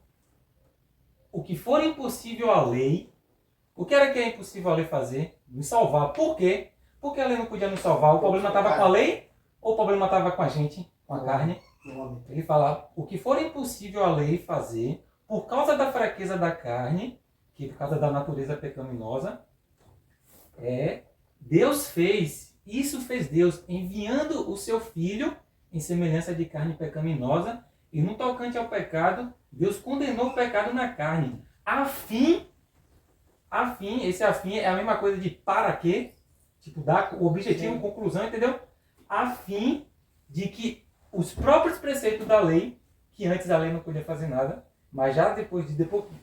o que for impossível à lei, o que era que é impossível a lei fazer? Nos salvar. Por quê? Porque a lei não podia nos salvar. O problema estava com a lei ou o problema estava com a gente, com a carne? Do homem. Ele fala, o que for impossível a lei fazer, por causa da fraqueza da carne, que por causa da natureza pecaminosa, Deus fez, isso fez Deus, enviando o seu Filho em semelhança de carne pecaminosa, e no tocante ao pecado, Deus condenou o pecado na carne, a fim, esse a fim é a mesma coisa de para quê, tipo, dar o objetivo, Sim. conclusão, entendeu? A fim de que os próprios preceitos da lei, que antes a lei não podia fazer nada, mas já depois,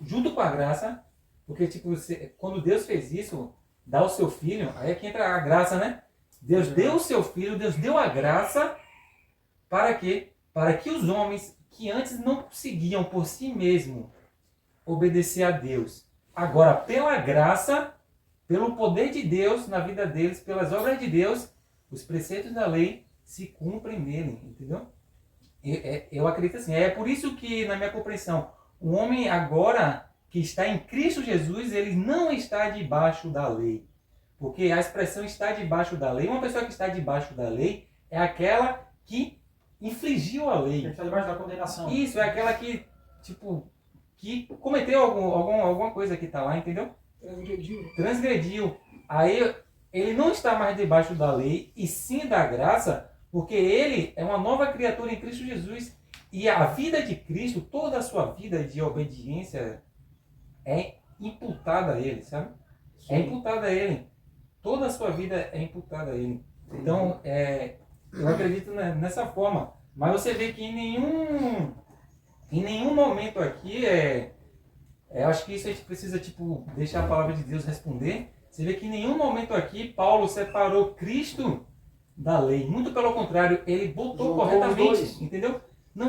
junto com a graça, porque tipo, quando Deus fez isso, dá o seu filho, aí é que entra a graça, né? Deus deu o seu filho, Deus deu a graça, para quê? Para que os homens que antes não conseguiam por si mesmos obedecer a Deus, agora pela graça, pelo poder de Deus na vida deles, pelas obras de Deus, os preceitos da lei se cumprem nele, entendeu? Eu acredito assim. É por isso que, na minha compreensão, o homem agora que está em Cristo Jesus, ele não está debaixo da lei. Porque a expressão está debaixo da lei, uma pessoa que está debaixo da lei é aquela que infligiu a lei. Ele está debaixo da condenação. Isso, é aquela que, tipo, que cometeu alguma coisa que está lá, entendeu? Transgrediu. Aí ele não está mais debaixo da lei, e sim da graça, porque ele é uma nova criatura em Cristo Jesus. E a vida de Cristo, toda a sua vida de obediência é imputada a ele, sabe? É imputada a ele. Toda a sua vida é imputada a ele. Então, eu acredito nessa forma. Mas você vê que em nenhum momento aqui eu acho que isso a gente precisa deixar a palavra de Deus responder. Você vê que em nenhum momento aqui Paulo separou Cristo da lei. Muito pelo contrário, ele botou Juntou os corretamente, dois. entendeu? Não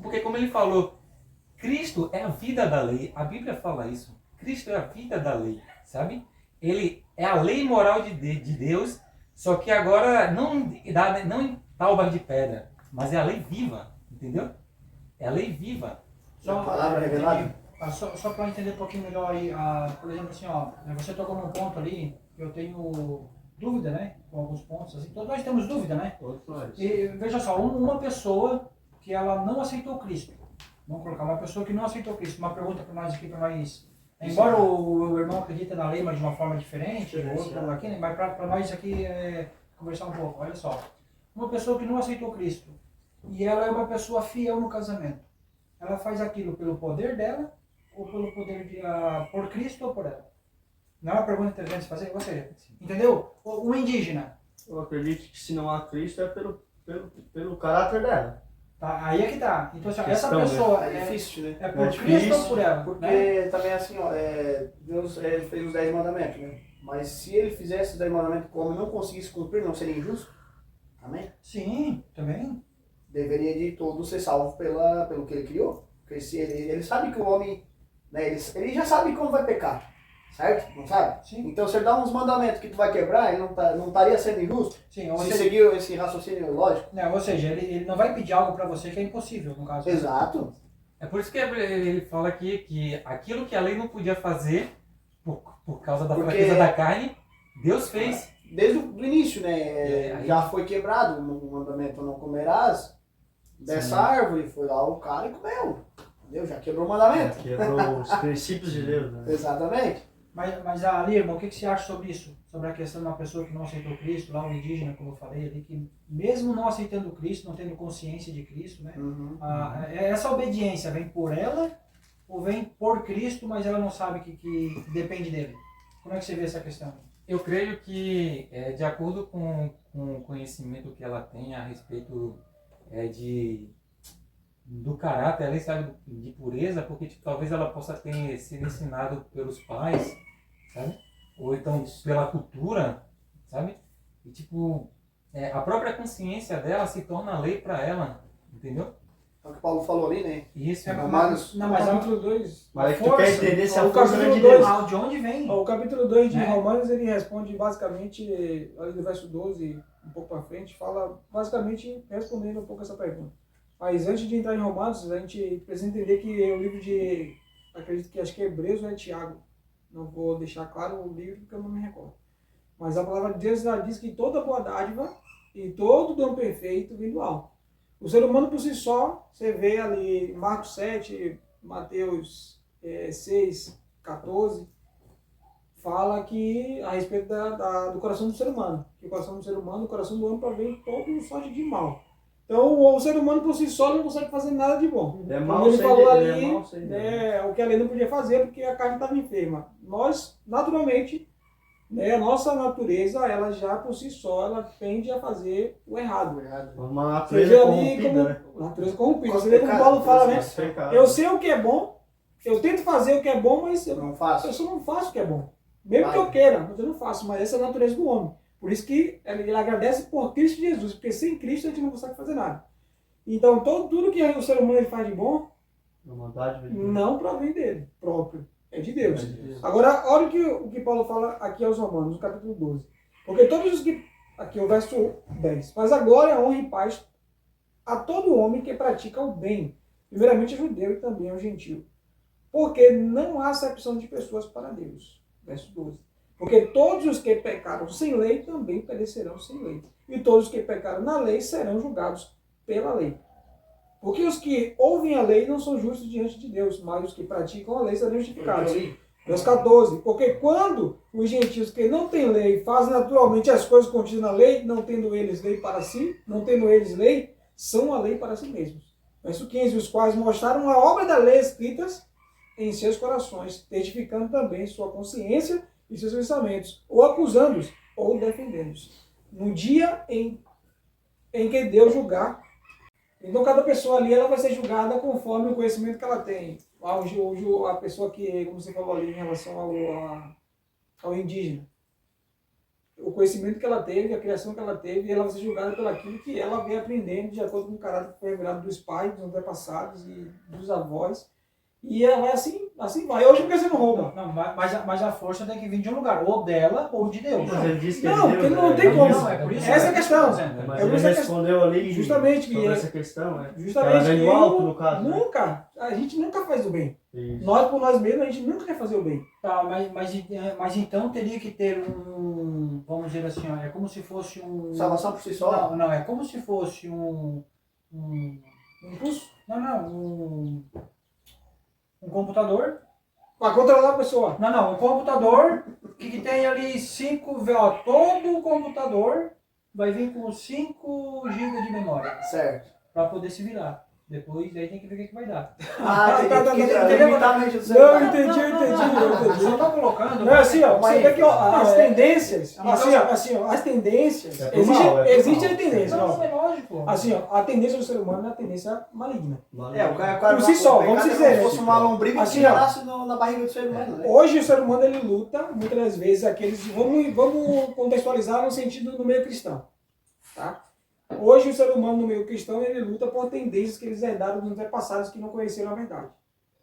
porque como ele falou, Cristo é a vida da lei. A Bíblia fala isso. Cristo é a vida da lei, sabe? Ele é a lei moral de Deus, só que agora não em tábua de pedra, mas é a lei viva, entendeu? É a lei viva. A palavra revelada. Só para entender um pouquinho melhor aí, por exemplo, assim, ó, você tocou num ponto ali, eu tenho dúvida, né, com alguns pontos, assim, todos nós temos dúvida, né? Todos nós. E veja só, uma pessoa que ela não aceitou Cristo, vamos colocar uma pessoa que não aceitou Cristo, uma pergunta para nós aqui, para nós, embora o irmão acredita na lei, mas de uma forma diferente, o outro aqui, né, mas para nós aqui conversar um pouco, olha só, uma pessoa que não aceitou Cristo, e ela é uma pessoa fiel no casamento, ela faz aquilo pelo poder dela, ou pelo poder por Cristo ou por ela? Não é uma pergunta interessante de fazer? Ou seja, entendeu? O indígena. Eu acredito que se não há Cristo é pelo caráter dela. Tá, aí é que tá. Então, assim, essa Questão, pessoa É difícil, né? é por É Cristo difícil, ou por ela? Porque Né? também assim, ó, Deus fez os 10 mandamentos, né? Mas se ele fizesse os 10 mandamentos como não conseguisse cumprir, não seria injusto? Amém? Sim, também. Deveria de todo ser salvo pelo que ele criou. Porque se ele sabe que o homem, né, ele já sabe como vai pecar, certo? Não sabe? Sim. Então se ele dá uns mandamentos que tu vai quebrar, ele não estaria sendo injusto? Sim, ou Se seja, seguir esse raciocínio lógico? né, ou seja, ele não vai pedir algo para você que é impossível, no caso. Exato. É por isso que ele fala aqui que aquilo que a lei não podia fazer, por causa da Porque- fraqueza da carne, Deus fez. Desde o início, né? Aí- Já foi quebrado o mandamento não comerás dessa Sim. árvore. Foi lá o cara e comeu. Entendeu? Já quebrou o mandamento. Quebrou os princípios de Deus, né? Exatamente. Mas ali, irmão, o que você acha sobre isso? Sobre a questão de uma pessoa que não aceitou Cristo, lá o indígena, como eu falei ali, que mesmo não aceitando Cristo, não tendo consciência de Cristo, né? Uhum. Essa obediência vem por ela ou vem por Cristo, mas ela não sabe que depende dele? Como é que você vê essa questão? Eu creio que, de acordo com o conhecimento que ela tem a respeito do caráter, ali, sabe, de pureza, porque tipo, talvez ela possa ter sido ensinado pelos pais, sabe? Ou então pela cultura, sabe? E tipo, a própria consciência dela se torna lei para ela, entendeu? É o que o Paulo falou ali, né? Isso, Romanos. Não, mas capítulo 2. Mas tu quer entender se a o força vem de capítulo Deus. de onde vem? O capítulo 2 de Né? Romanos, ele responde basicamente, ali do verso 12, um pouco para frente, fala basicamente respondendo um pouco essa pergunta. Mas antes de entrar em Romanos, a gente precisa entender que o livro de, acredito que acho que é Hebreus ou é Tiago, não vou deixar claro o livro porque eu não me recordo. Mas a palavra de Deus ela diz que toda boa dádiva e todo dom perfeito vem do alto. O ser humano por si só, você vê ali Marcos 7, Mateus 6, 14, fala que a respeito do coração do ser humano. Que o coração do ser humano, o coração do homem provém todo sorte de mal. Então o ser humano por si só não consegue fazer nada de bom. É Como mal ele sem falou Deus, ali, é mal sem Deus. o que a lei não podia fazer porque a carne estava enferma. Nós, naturalmente, a nossa natureza, ela já por si só, ela tende a fazer o errado. Uma Você natureza vê ali corrompida, como né? natureza corrompida. Nosso Você vê como pecado, Paulo fala, né? Nosso pecado. Eu sei o que é bom, eu tento fazer o que é bom, mas eu Não faço. só não faço o que é bom. Mesmo que eu queira, mas eu não faço. Mas essa é a natureza do homem. Por isso que ele agradece por Cristo Jesus, porque sem Cristo a gente não consegue fazer nada. Então, tudo que o ser humano ele faz de bom, Uma dádiva de Deus. não provém dele próprio. É de Deus. É de Deus. Agora, olha o que Paulo fala aqui aos Romanos, no capítulo 12. Porque todos os que... Aqui, o verso 10. Mas agora é honra e paz a todo homem que pratica o bem. Primeiramente o judeu e também o gentio. Porque não há acepção de pessoas para Deus. Verso 12. Porque todos os que pecaram sem lei também perecerão sem lei. E todos os que pecaram na lei serão julgados pela lei. Porque os que ouvem a lei não são justos diante de Deus, mas os que praticam a lei serão justificados. Verso 14. Porque quando os gentios que não têm lei fazem naturalmente as coisas contidas na lei, não tendo eles lei para si, não tendo eles lei, são a lei para si mesmos. Verso 15. Os quais mostraram a obra da lei escritas em seus corações, testificando também sua consciência e seus pensamentos, ou acusando-os, ou defendendo-os. No dia em que Deus julgar. Então cada pessoa ali ela vai ser julgada conforme o conhecimento que ela tem. A pessoa que, como você falou ali em relação ao indígena. O conhecimento que ela teve, a criação que ela teve, ela vai ser julgada pelo aquilo que ela vem aprendendo de acordo com o caráter que foi revelado dos pais, dos antepassados e dos avós. E ela vai assim vai. Hoje porque você não rouba. Não, mas a força tem que vir de um lugar, ou dela ou de Deus. Mas ele disse que Não, é de porque Deus, não né? tem como. Não, é por isso Essa é a que eu questão. tô dizendo. Mas É por ele isso que- respondeu ali Justamente que sobre é- essa questão, né? Justamente Ela vem que do alto, no caso, né? nunca, a gente nunca faz o bem. Isso. Nós, por nós mesmos, a gente nunca quer fazer o bem. Tá, mas então teria que ter vamos dizer assim, ó, é como se fosse Salvação por si só? Não, é como se fosse um Impulso um computador. para controlar a pessoa. Não, um computador que tem ali 5 ó, todo o computador vai vir com 5 GB de memória Certo. para poder se virar. Depois aí tem que ver o que vai dar. Ah, entendeu? limitamente do Não, celular. entendi. Eu só tô colocando. Não, assim, ó, Mas- você vê que ó, as tendências, Não, assim, ó, as tendências, É pro mal, existe a tendência, Não, ó. é lógico. Assim, ó, a tendência do ser humano é a tendência maligna. O cara Por si só, o pecado vamos é dizer, como se fosse uma lombriga assim, que ó. nasce na barriga do ser humano, né? Hoje o ser humano ele luta, muitas das vezes, aqueles. Vamos contextualizar no sentido do meio cristão. Tá? Hoje o ser humano no meio cristão ele luta por tendências que eles herdaram dos antepassados que não conheceram a verdade.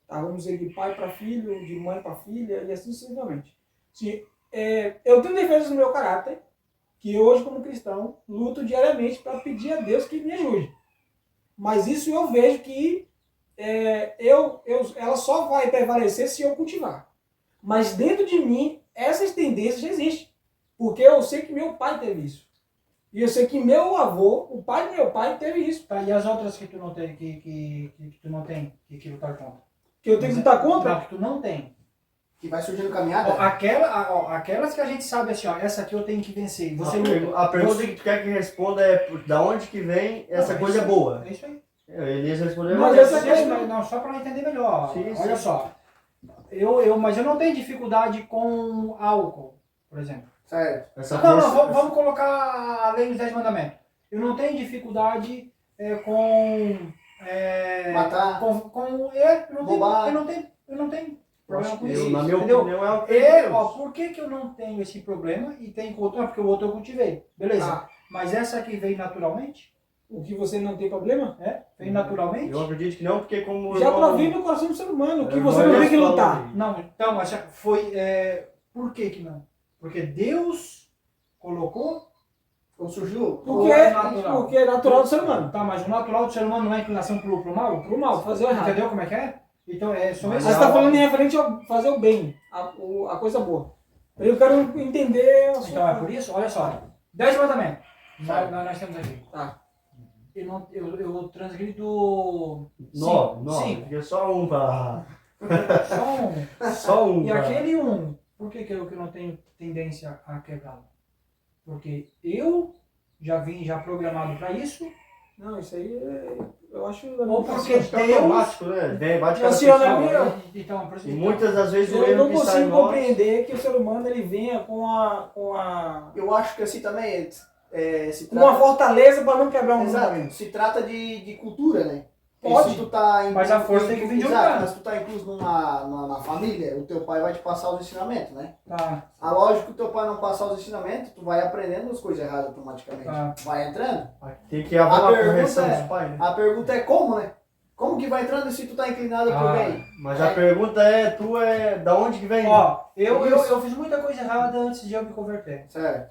Tá? Vamos dizer de pai para filho, de mãe para filha e assim sucessivamente. Sim, eu tenho defesa do meu caráter, que hoje como cristão luto diariamente para pedir a Deus que me ajude. Mas isso eu vejo que ela só vai prevalecer se eu cultivar. Mas dentro de mim, essas tendências já existem. Porque eu sei que meu pai teve isso. E eu sei que meu avô, o pai do meu pai, teve isso. Tá, e as outras que tu não tem, que tu não tem, que lutar contra? Que eu tenho que lutar contra. Não, que tu não tem. Que vai surgindo caminhada. Aquelas que a gente sabe assim, ó, essa aqui eu tenho que vencer. Você A pergunta que tu quer que responda é da onde que vem essa coisa boa? É isso aí. Elias respondeu. Mas Mas essa é Não, só para entender melhor. Sim, Olha sim. só. Mas eu não tenho dificuldade com álcool, por exemplo. Certo. essa Não, força- vamos colocar a lei dos 10 mandamentos. Eu não tenho dificuldade com... Matar. Roubar. Eu não tenho problema com isso. na minha entendeu? opinião, é o que Por que eu não tenho esse problema e tenho com outro? Porque o outro eu cultivei. Beleza. Ah. Mas essa aqui veio naturalmente? O que você não tem problema? Veio naturalmente? Eu acredito que não, porque como Já eu não- provei no coração do ser humano, que É, você mas não tem que falou lutar. aí. Não, então, foi... por que não? Porque Deus colocou... Então surgiu. Porque é natural do ser humano. Tá, mas o natural do ser humano não é inclinação pro mal? Pro mal, fazer o errado. Entendeu como é que é? Então, são Mas esses... Mas você está falando em referente ao fazer o bem, a coisa boa. Eu quero entender a sua... Então, é por isso, olha só. 10 mandamentos. Nós temos aqui. Tá. Eu transgrido... Não, Sim. porque só um pra... Só um. Só um E pra... aquele um, por que eu não tenho tendência a quebrá-lo? Porque eu já vim programado para isso. Não, isso aí eu acho... Ou porque Acho que é Deus... automático, né? Vem, bate cada Assim, olha, pessoa, minha- né? Então, por isso, E muitas das vezes o Eu erro não que está em consigo nós... compreender que o ser humano ele venha com a Eu acho que assim também se uma trata. fortaleza para não quebrar um Exato. mandamento. Se trata de cultura, né? Pode. Se tu tá Mas a força tem que vir de um Exato, lugar. mas se tu tá incluso na família, o teu pai vai te passar os ensinamentos, né? Tá, A lógica que o teu pai não passar os ensinamentos, tu vai aprendendo as coisas erradas automaticamente. Tá. Vai entrando. Tem que haver A uma pergunta correção é- dos pais, né? A pergunta é como, né? Como que vai entrando se tu tá inclinado pro bem? Mas a pergunta é da onde que vem? né? ó, eu fiz muita coisa errada antes de eu me converter. Certo.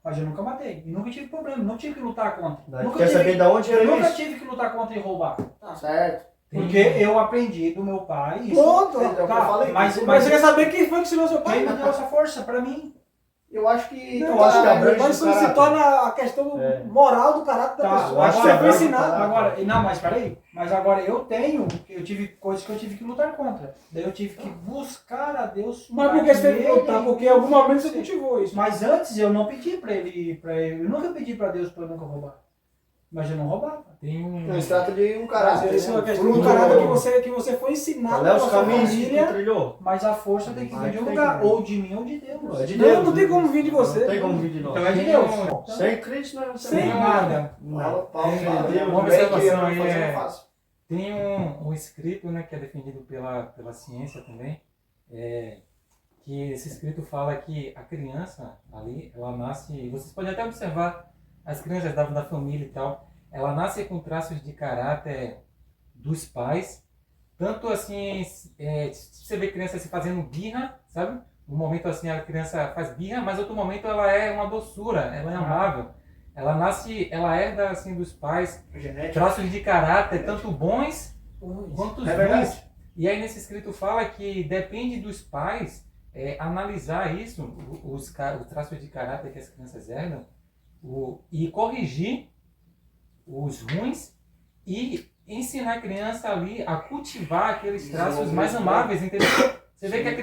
Mas eu nunca matei. E nunca tive problema. Não tive que lutar contra. Daí Nunca quer tive, saber da onde eu vem nunca isso? tive que lutar contra e roubar. Certo. Porque eu aprendi do meu pai. Isso, Pronto, é o que eu falei. Mas, Mas você quer saber quem foi que ensinou seu quem pai? me deu essa força? Pra mim. Eu acho que. Não, eu acho que abrange mas o isso se caráter. torna a questão É. moral do caráter da Tá, pessoa. eu acho que Você foi abrange o ensinado. caráter. Agora, não, mas peraí. Mas agora eu tive coisas que eu tive que lutar contra. Daí eu tive que buscar a Deus. Mas por que você teve que nele, lutar? Porque em algum momento você cultivou isso. Mas antes eu não pedi pra ele. Eu nunca pedi pra Deus pra eu nunca roubar. Mas eu não roubava. Tem um. Não, se trata de um Mas caráter. isso é uma né? questão do Fruto caráter do- que você foi ensinado Qual é os pela sua caminhos que tu família. trilhou? Mas a força tem que vir de um Tem lugar. que vir. Ou de mim ou de Deus. Não, é de Não, Deus. não tem como vir de você. Não tem como vir de nós. Então é de Tem Deus. um- Sem Cristo não Sem tem nada. Paulo Tem fala, Deus, né? uma Bem que observação aí, fazer é- não fácil. Tem um escrito, né, que é defendido pela ciência também, que esse escrito fala que a criança ali, ela nasce, vocês podem até observar as crianças da família e tal, ela nasce com traços de caráter dos pais, tanto assim, você vê criança se fazendo birra, sabe? Um momento assim a criança faz birra, mas outro momento ela é uma doçura, ela é amável. Ela nasce, ela herda assim dos pais Genética. traços de caráter, tanto bons quanto os É ruins. verdade. E aí nesse escrito fala que depende dos pais analisar isso, os traços de caráter que as crianças herdam, e corrigir os ruins e ensinar a criança ali a cultivar aqueles traços mais amáveis, entendeu? Você vê que a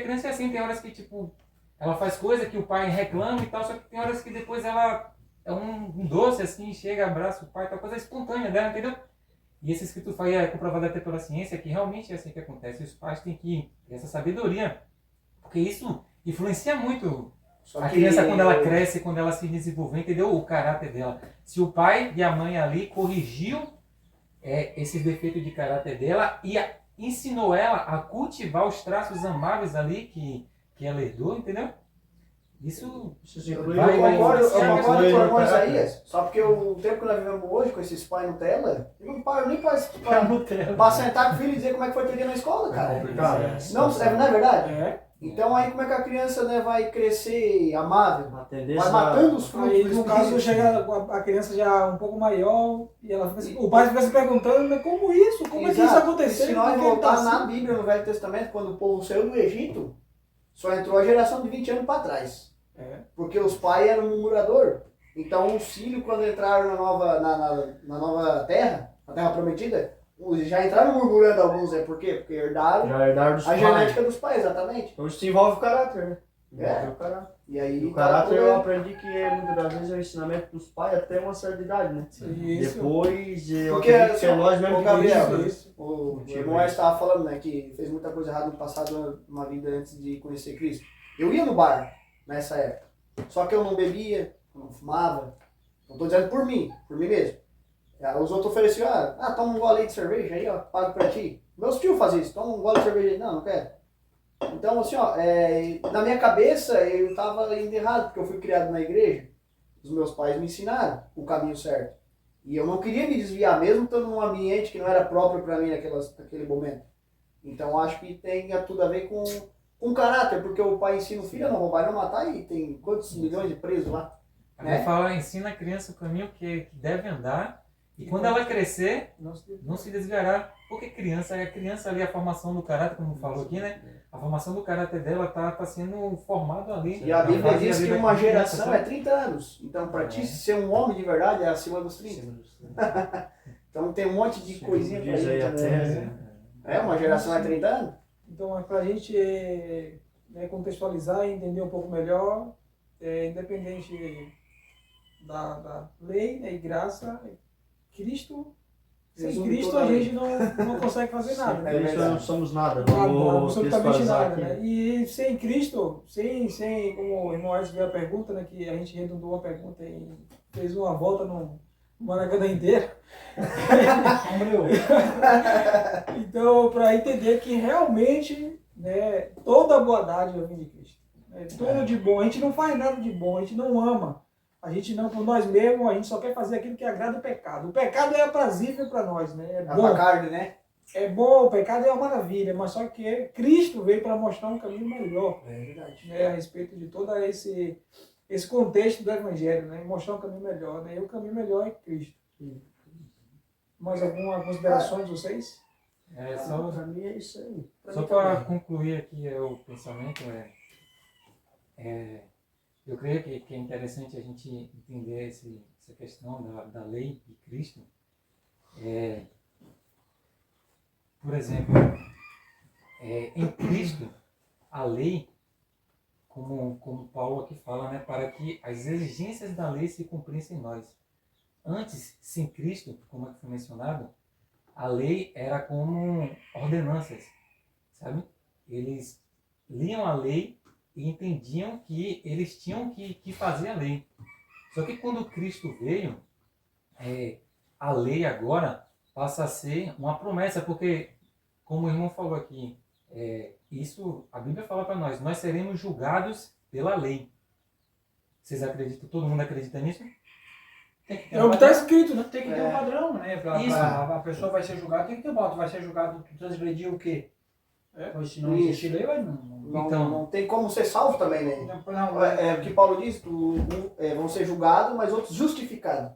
criança é assim, tem horas que tipo, ela faz coisa que o pai reclama e tal, só que tem horas que depois ela é um doce assim, chega, abraça o pai, tal coisa espontânea dela, entendeu? E esse escrito é comprovado até pela ciência que realmente é assim que acontece. Os pais têm que ter essa sabedoria, porque isso influencia muito Só a que criança quando ela cresce, quando ela se desenvolve, entendeu? O caráter dela. Se o pai e a mãe ali corrigiu esses defeitos de caráter dela e ensinou ela a cultivar os traços amáveis ali que ela herdou, entendeu? Isso Eu vai concordo influenciar com o mesmo. irmão Isaías, só porque o tempo que nós vivemos hoje com esses pais Nutella, eu não paro nem pra sentar com o filho e dizer como é que foi teu dia na escola, cara. Não é verdade? É. Então aí como é que a criança, né, vai crescer amável? A tendência Vai matando os frutos Aí, do no caso, espírito. chega a criança já um pouco maior e ela fica, o pai fica se perguntando, mas como isso? Como é que isso Exato. aconteceu? E se nós Por que ele tá voltar na assim? Bíblia, no Velho Testamento, quando o povo saiu do Egito, só entrou a geração de 20 anos para trás. É. Porque os pais eram murmurador. Então os filhos, quando entraram na nova terra, na terra prometida, já entraram murmurando alguns, por quê? Porque herdaram Já herdaram dos a pais. genética dos pais, exatamente. Então isso envolve o caráter, né? É. Envolve o caráter. E aí E o tá caráter tudo- eu aprendi que muitas das vezes é o ensinamento dos pais até uma certa idade, né? Isso. Depois eu Porque acredito que é nós mesmo o que Gabriel, Isso. o irmão estava falando, né, que fez muita coisa errada no passado, numa vida antes de conhecer Cristo. Eu ia no bar nessa época, só que eu não bebia, eu não fumava. Não estou dizendo por mim mesmo. Os outros ofereciam, toma um gole aí de cerveja aí, ó, pago pra ti. Meus tios faziam isso, toma um gole de cerveja aí. Não quero. Então, assim, ó, na minha cabeça eu estava indo errado, porque eu fui criado na igreja. Os meus pais me ensinaram o caminho certo. E eu não queria me desviar, mesmo estando num ambiente que não era próprio para mim naquele momento. Então, acho que tem tudo a ver com caráter, porque o pai ensina o filho a não roubar e não matar, e tem quantos milhões de presos lá? A Bíblia fala, ensina a criança o caminho que deve andar, e quando ela crescer, não se desviará. Porque a criança ali, a formação do caráter, como falou aqui, né? A formação do caráter dela tá sendo formada ali. E a Bíblia diz que uma geração sabe? é 30 anos. Então, para ti ser um homem de verdade é acima dos 30. Então, tem um monte de coisinha pra Diz aí a gente. tese. Né? Uma geração é 30 anos? Então, para a gente contextualizar e entender um pouco melhor, independente da lei, né, e graça, Cristo, sem Resume Cristo toda a a lei. gente não consegue fazer nada. É Né? Isso verdade. não somos nada, Nada, vamos absolutamente textualizar nada, aqui. né? E sem Cristo, sem como o irmão Edson veio a pergunta, né, que a gente redundou uma pergunta e fez uma volta no Maracanã inteiro. Então, para entender que realmente, né, toda boa dádiva vem de Cristo. Né? Tudo de bom. A gente não faz nada de bom, a gente não ama. A gente não, por nós mesmos, a gente só quer fazer aquilo que agrada o pecado. O pecado é aprazível para nós, né? É A bom. carne, né? É bom, o pecado é uma maravilha, mas só que Cristo veio para mostrar um caminho melhor, É verdade. né, a respeito de todo esse contexto do Evangelho, né, mostrar um caminho melhor, né, e o caminho melhor é Cristo. Mais alguma consideração de vocês? Só Pra mim é isso aí. Só para concluir aqui o pensamento, eu creio que é interessante a gente entender essa questão da lei de Cristo. Por exemplo, em Cristo, a lei, como Paulo aqui fala, né, para que as exigências da lei se cumprissem em nós. Antes, sem Cristo, como é que foi mencionado, a lei era como ordenanças, sabe? Eles liam a lei e entendiam que eles tinham que fazer a lei. Só que quando Cristo veio, a lei agora passa a ser uma promessa, porque, como o irmão falou aqui, isso a Bíblia fala para nós seremos julgados pela lei. Vocês acreditam? Todo mundo acredita nisso? Tem que ter É um o que está padrão. escrito, né? Tem que ter um padrão, né? Isso. A pessoa vai ser julgada, tem que ter um padrão. Vai ser julgado, tu transgrediu o quê? Pois se não Isso. existe lei, vai não. Não, Então- não tem como ser salvo também, né? Não, É o que Paulo diz, vão ser julgados, mas outros justificados.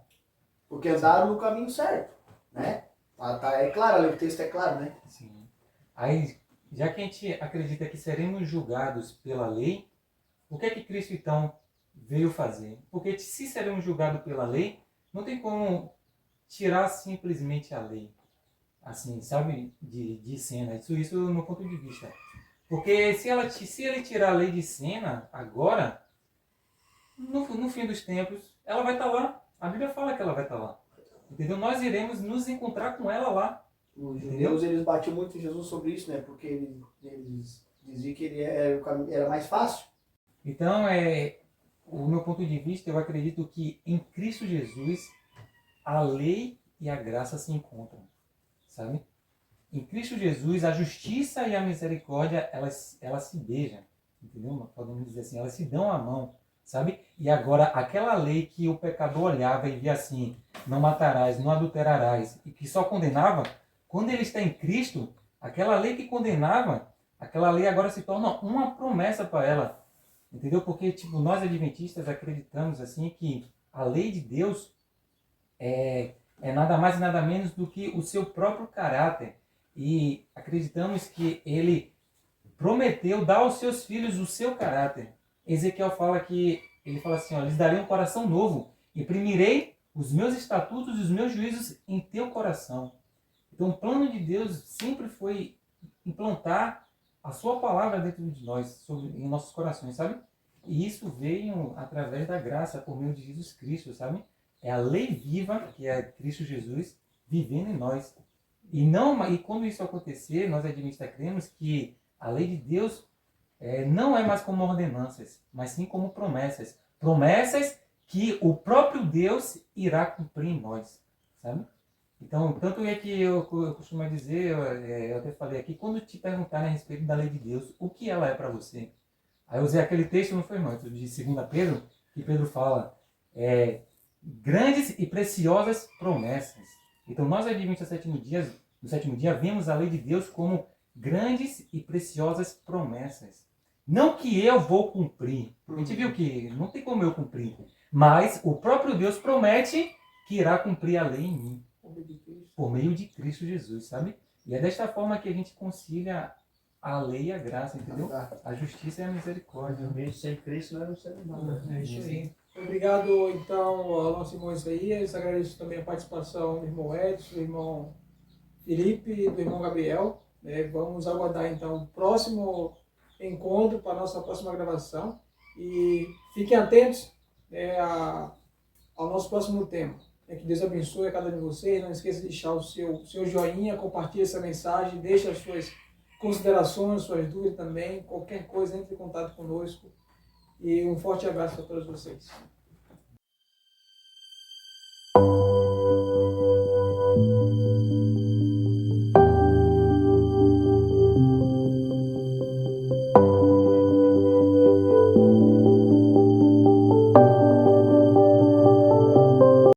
Porque andaram no caminho certo, né? É claro, ali o texto é claro, né? Sim. Aí, já que a gente acredita que seremos julgados pela lei, o que é que Cristo então veio fazer? Porque se seremos julgados pela lei, não tem como tirar simplesmente a lei. Assim, sabe, de cena. Isso no ponto de vista. Porque se ele tirar a lei de cena agora, no fim dos tempos, ela vai estar lá. A Bíblia fala que ela vai estar lá. Entendeu? Nós iremos nos encontrar com ela lá. Os Entendeu? judeus, eles batiam muito em Jesus sobre isso, né? Porque eles diziam que ele era mais fácil. Então, o meu ponto de vista, eu acredito que em Cristo Jesus, a lei e a graça se encontram. Sabe? Em Cristo Jesus, a justiça e a misericórdia, elas se beijam. Entendeu? Podemos dizer assim, elas se dão a mão. Sabe? E agora, aquela lei que o pecador olhava e via assim, não matarás, não adulterarás, e que só condenava, quando ele está em Cristo, aquela lei que condenava, aquela lei agora se torna uma promessa para ela. Entendeu? Porque tipo, nós adventistas acreditamos assim que a lei de Deus é nada mais e nada menos do que o seu próprio caráter. E acreditamos que ele prometeu dar aos seus filhos o seu caráter. Ezequiel fala que, ele fala assim, ó, lhes darei um coração novo, imprimirei os meus estatutos e os meus juízos em teu coração. Então o plano de Deus sempre foi implantar a sua palavra dentro de nós, em nossos corações, sabe? E isso veio através da graça, por meio de Jesus Cristo, sabe? É a lei viva, que é Cristo Jesus, vivendo em nós. E quando isso acontecer, nós adventistas cremos que a lei de Deus não é mais como ordenanças, mas sim como promessas. Promessas que o próprio Deus irá cumprir em nós, sabe? Então, tanto é que eu costumo dizer, eu até falei aqui, quando te perguntarem a respeito da lei de Deus, o que ela é para você? Aí eu usei aquele texto, não foi, irmão, de 2 Pedro, que Pedro fala, grandes e preciosas promessas. Então, nós adventistas no sétimo dia, vemos a lei de Deus como grandes e preciosas promessas. Não que eu vou cumprir. A gente viu que não tem como eu cumprir. Mas o próprio Deus promete que irá cumprir a lei em mim. Por meio de Cristo Jesus, sabe? E é desta forma que a gente concilia a lei e a graça, entendeu? A justiça e a misericórdia. Mesmo sem Cristo, nós não seremos nada. É isso aí. Obrigado, então, ao nosso irmão Isaías. Agradeço também a participação do irmão Edson, do irmão Felipe e do irmão Gabriel. Vamos aguardar, então, o próximo encontro para a nossa próxima gravação. E fiquem atentos ao nosso próximo tema. Que Deus abençoe a cada um de vocês. Não esqueça de deixar o seu joinha, compartilhe essa mensagem, deixe as suas considerações, suas dúvidas também. Qualquer coisa, entre em contato conosco. E um forte abraço para todos vocês.